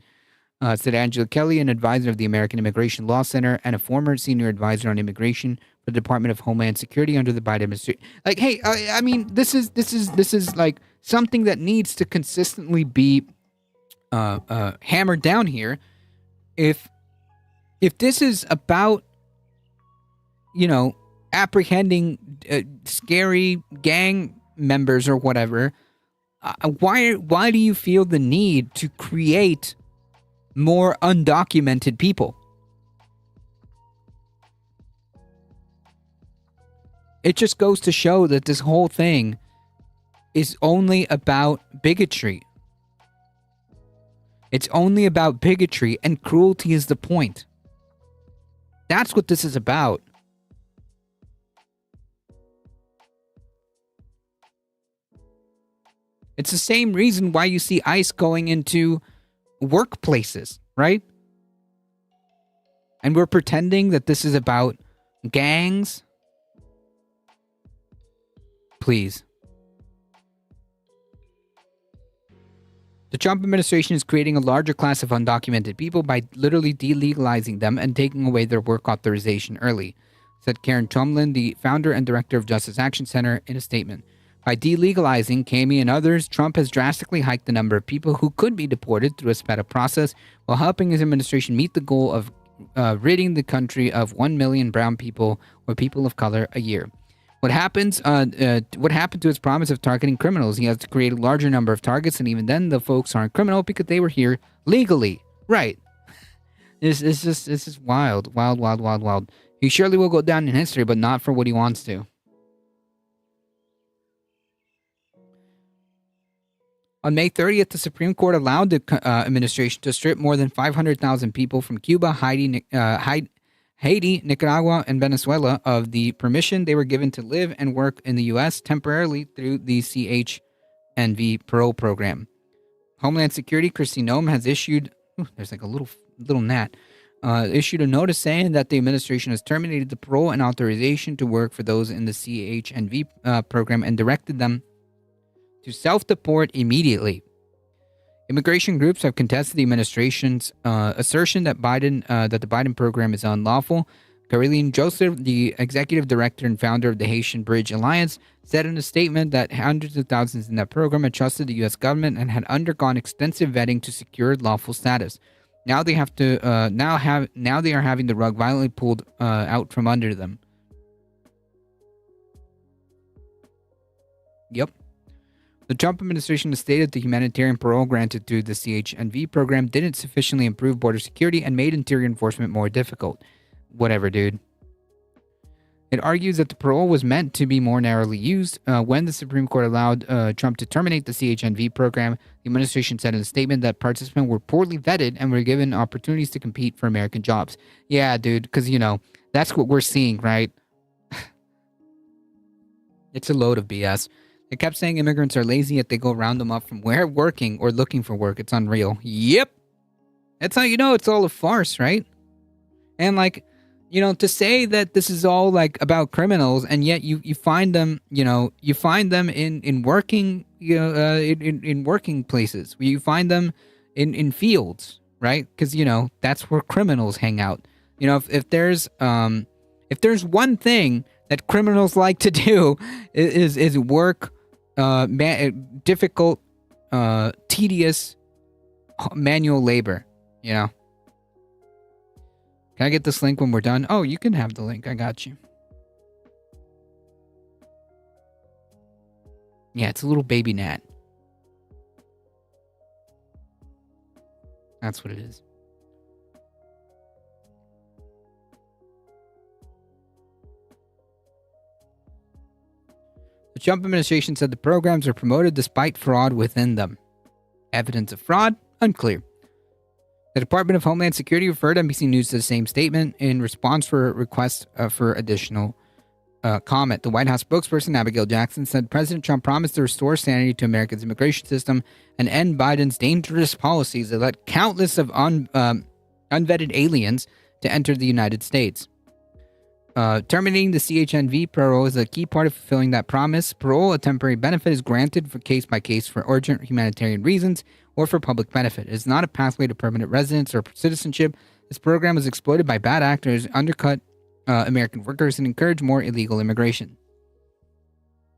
Said Angela Kelly, an advisor of the American Immigration Law Center and a former senior advisor on immigration for the Department of Homeland Security under the Biden administration. Hey, I mean, this is something that needs to consistently be hammered down here. If this is about apprehending scary gang members or whatever, why do you feel the need to create more undocumented people? It just goes to show that this whole thing is only about bigotry. It's only about bigotry, and cruelty is the point. That's what this is about. It's the same reason why you see ICE going into workplaces, right? And we're pretending that this is about gangs. Please. The Trump administration is creating a larger class of undocumented people by literally delegalizing them and taking away their work authorization early, said Karen Tumlin, the founder and director of Justice Action Center, in a statement. By delegalizing Kami and others, Trump has drastically hiked the number of people who could be deported through a sped up process while helping his administration meet the goal of ridding the country of 1 million brown people or people of color a year. What happened to his promise of targeting criminals? He has to create a larger number of targets, and even then the folks aren't criminal because they were here legally. Right. This is wild. Wild. He surely will go down in history, but not for what he wants to. On May 30th, the Supreme Court allowed the administration to strip more than 500,000 people from Cuba, Haiti, Nicaragua, and Venezuela of the permission they were given to live and work in the U.S. temporarily through the CH&V parole program. Homeland Security, Kristi Noem, has issued... there's a little gnat. Issued a notice saying that the administration has terminated the parole and authorization to work for those in the CH&V program and directed them to self-deport immediately. Immigration groups have contested the administration's assertion that the Biden program is unlawful. Caroline Joseph, the executive director and founder of the Haitian Bridge Alliance, said in a statement that hundreds of thousands in that program had trusted the U.S. government and had undergone extensive vetting to secure lawful status. Now they have to now they are having the rug violently pulled out from under them. Yep. The Trump administration has stated the humanitarian parole granted to the CH&V program didn't sufficiently improve border security and made interior enforcement more difficult. Whatever, dude. It argues that the parole was meant to be more narrowly used. When the Supreme Court allowed Trump to terminate the CH&V program, the administration said in a statement that participants were poorly vetted and were given opportunities to compete for American jobs. Yeah, dude, because, that's what we're seeing, right? It's a load of BS. They kept saying immigrants are lazy, yet they go round them up from where working or looking for work. It's unreal. Yep. That's how you know it's all a farce, right? And to say that this is all about criminals, and yet you find them, you find them in working, in working places. You find them in fields, right? Because that's where criminals hang out. If there's one thing that criminals like to do is work. Difficult, tedious manual labor, Can I get this link when we're done? Oh, you can have the link. I got you. Yeah, it's a little baby gnat. That's what it is. The Trump administration said the programs are promoted despite fraud within them. Evidence of fraud? Unclear. The Department of Homeland Security referred NBC News to the same statement in response for a request for additional comment. The White House spokesperson, Abigail Jackson, said President Trump promised to restore sanity to America's immigration system and end Biden's dangerous policies that let countless of unvetted aliens to enter the United States. Terminating the CHNV parole is a key part of fulfilling that promise. Parole, a temporary benefit, is granted for case by case for urgent humanitarian reasons or for public benefit. It is not a pathway to permanent residence or citizenship. This program is exploited by bad actors, undercut American workers, and encourage more illegal immigration.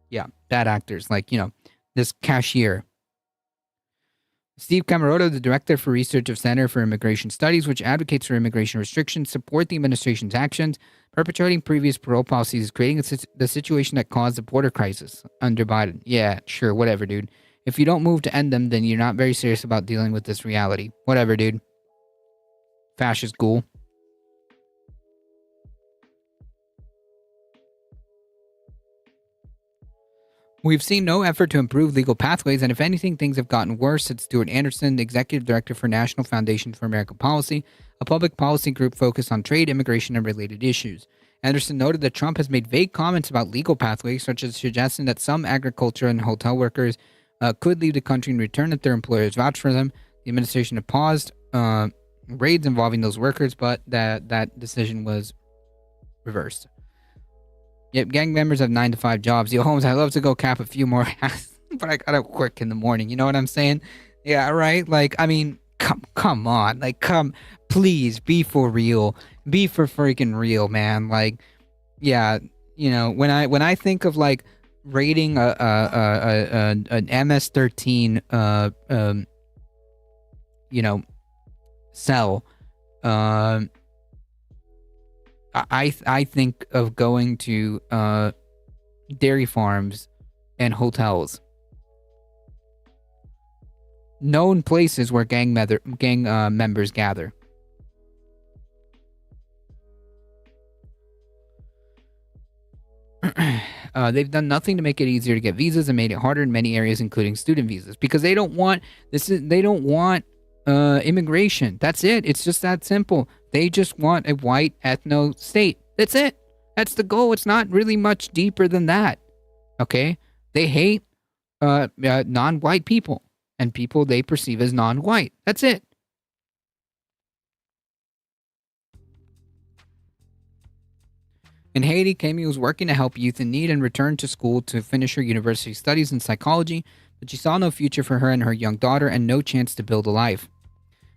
Yeah, bad actors like, this cashier. Steve Camarota, the director for research of Center for Immigration Studies, which advocates for immigration restrictions, support the administration's actions. Perpetuating previous parole policies is creating the situation that caused the border crisis under Biden. Yeah, sure, whatever, dude. If you don't move to end them, then you're not very serious about dealing with this reality. Whatever, dude. Fascist ghoul. We've seen no effort to improve legal pathways, and if anything, things have gotten worse, said Stuart Anderson, the executive director for National Foundation for American Policy, a public policy group focused on trade, immigration, and related issues. Anderson noted that Trump has made vague comments about legal pathways, such as suggesting that some agriculture and hotel workers could leave the country and return if their employers vouch for them. The administration had paused raids involving those workers, but that decision was reversed. Yep, gang members have 9 to 5 jobs. Yo, Holmes, I'd love to go cap a few more ass, but I gotta work in the morning. You know what I'm saying? Yeah, right? Like, I mean, come on. Like, please, be for real. Be for freaking real, man. Like, yeah, when I think of, like, raiding an MS-13, cell, I think of going to dairy farms and hotels, known places where gang members gather. They've done nothing to make it easier to get visas and made it harder in many areas, including student visas, because they don't want immigration. That's it. It's just that simple. They just want a white ethno state. That's it. That's the goal. It's not really much deeper than that. Okay? They hate non-white people and people they perceive as non-white. That's it. In Haiti, Kami was working to help youth in need and returned to school to finish her university studies in psychology, but she saw no future for her and her young daughter and no chance to build a life.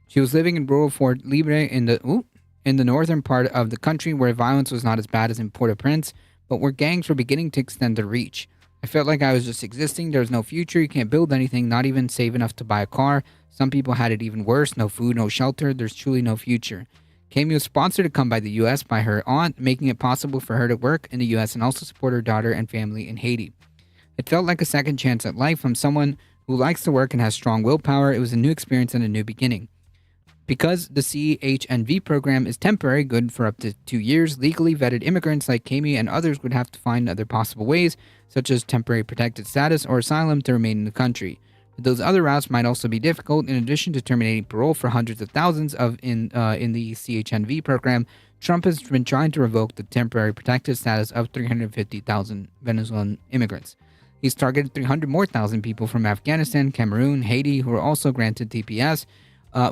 She was living in rural Fort Libre in the northern part of the country, where violence was not as bad as in Port-au-Prince, but where gangs were beginning to extend their reach. I felt like I was just existing. There was no future. You can't build anything, not even save enough to buy a car. Some people had it even worse. No food, no shelter. There's truly no future. Kami was sponsored to come by the U.S. by her aunt, making it possible for her to work in the U.S. and also support her daughter and family in Haiti. It felt like a second chance at life from someone who likes to work and has strong willpower. It was a new experience and a new beginning. Because the CHNV program is temporary, good for up to 2 years, legally vetted immigrants like Kami and others would have to find other possible ways, such as temporary protected status or asylum, to remain in the country. But those other routes might also be difficult. In addition to terminating parole for hundreds of thousands in the CHNV program, Trump has been trying to revoke the temporary protected status of 350,000 Venezuelan immigrants. He's targeted 300 more thousand people from Afghanistan, Cameroon, Haiti, who are also granted TPS,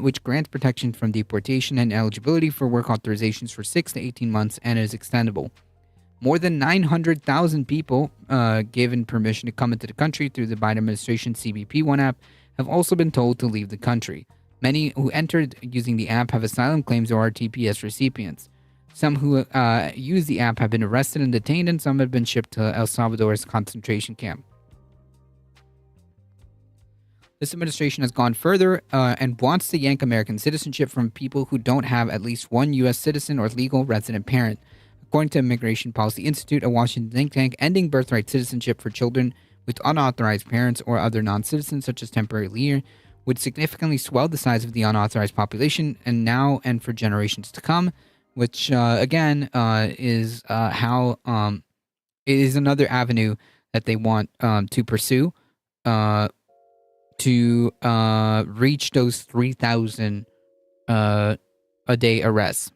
which grants protection from deportation and eligibility for work authorizations for 6 to 18 months and is extendable. More than 900,000 people given permission to come into the country through the Biden administration's CBP One app have also been told to leave the country. Many who entered using the app have asylum claims or are TPS recipients. Some who use the app have been arrested and detained, and some have been shipped to El Salvador's concentration camp. This administration has gone further and wants to yank American citizenship from people who don't have at least one U.S. citizen or legal resident parent. According to Immigration Policy Institute, a Washington think tank, ending birthright citizenship for children with unauthorized parents or other non-citizens, such as temporary leave, would significantly swell the size of the unauthorized population and now and for generations to come, which, again, is how it is another avenue that they want to pursue to reach those 3,000 a day arrests.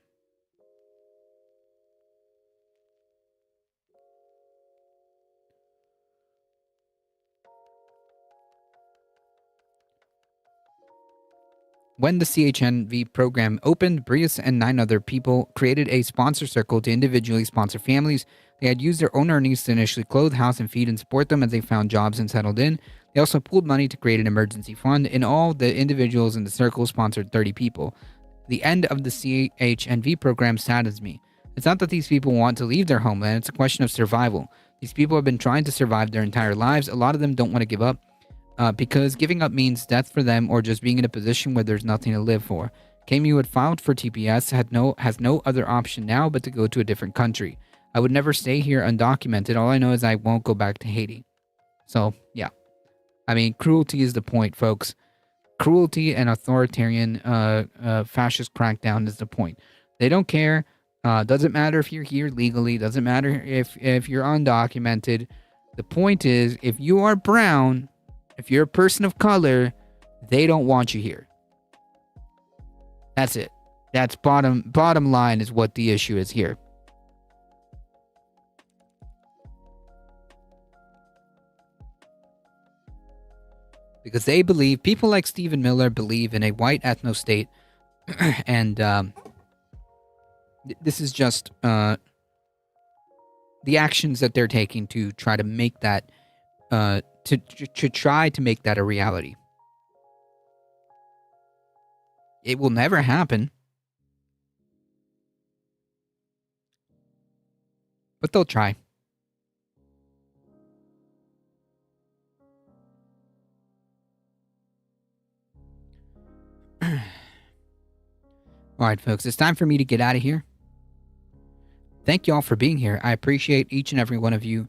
When the CHNV program opened, Brius and 9 other people created a sponsor circle to individually sponsor families. They had used their own earnings to initially clothe, house, and feed and support them as they found jobs and settled in. They also pooled money to create an emergency fund. In all, the individuals in the circle sponsored 30 people. The end of the CHNV program saddens me. It's not that these people want to leave their homeland, it's a question of survival. These people have been trying to survive their entire lives. A lot of them don't want to give up. Because giving up means death for them or just being in a position where there's nothing to live for. Kami, who had filed for TPS, has no other option now but to go to a different country. I would never stay here undocumented. All I know is I won't go back to Haiti. So, yeah. I mean, cruelty is the point, folks. Cruelty and authoritarian fascist crackdown is the point. They don't care. Doesn't matter if you're here legally. Doesn't matter if you're undocumented. The point is, if you are brown... if you're a person of color, they don't want you here. That's it. That's bottom line is what the issue is here. Because they believe, people like Stephen Miller believe in a white ethno-state, and this is just the actions that they're taking to try to make that to try to make that a reality. It will never happen. But they'll try. Alright, folks, it's time for me to get out of here. Thank you all for being here. I appreciate each and every one of you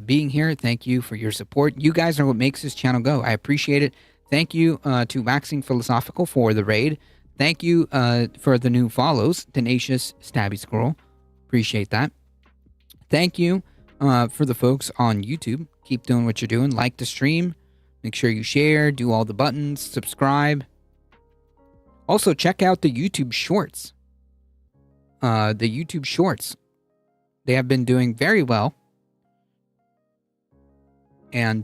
being here. Thank you for your support. You guys are what makes this channel go. I appreciate it. Thank you to Waxing Philosophical for the raid. Thank you for the new follows. Tenacious Stabby Squirrel. Appreciate that. Thank you for the folks on YouTube. Keep doing what you're doing. Like the stream. Make sure you share. Do all the buttons. Subscribe. Also, check out the YouTube Shorts. The YouTube Shorts. They have been doing very well. And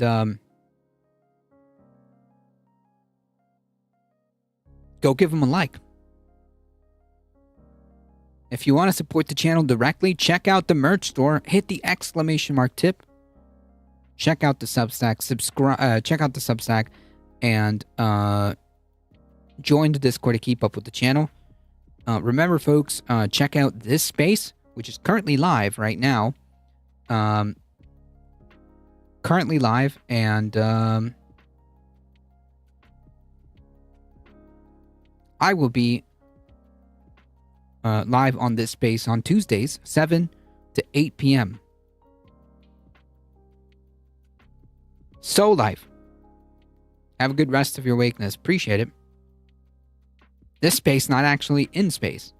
go give them a like. If you want to support the channel directly, check out the merch store. Hit the ! tip. Check out the Substack. Check out the Substack, and join the Discord to keep up with the channel. Remember, folks, check out this space, which is currently live right now. Currently live, and I will be live on this space on Tuesdays, 7 to 8 p.m. So live. Have a good rest of your wakeness. Appreciate it. This space, not actually in space.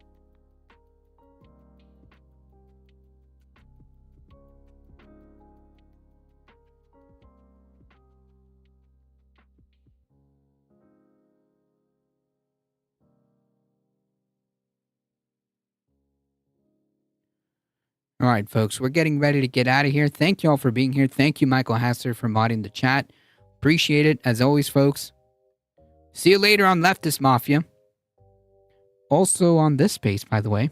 All right, folks, we're getting ready to get out of here. Thank you all for being here. Thank you, Michael Hasser, for modding the chat. Appreciate it, as always, folks. See you later on Leftist Mafia. Also on this space, by the way.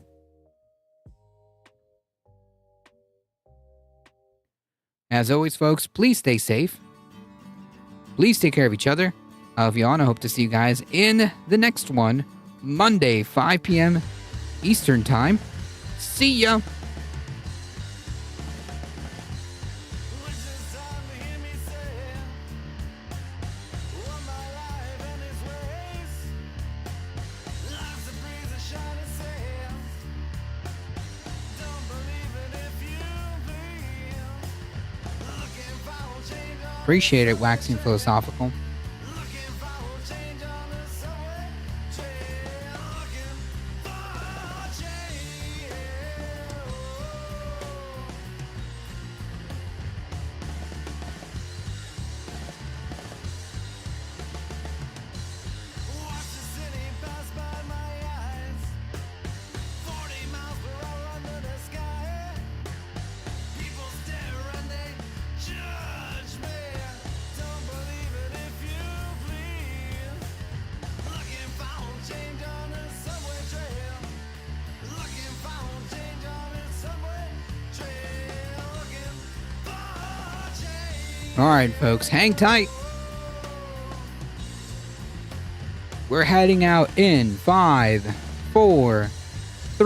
As always, folks, please stay safe. Please take care of each other. I love you all, and I hope to see you guys in the next one, Monday, 5 p.m. Eastern Time. See ya! Which is time to hear me say, oh my Appreciate it, waxing philosophical. All right, folks, hang tight. We're heading out in 5, 4,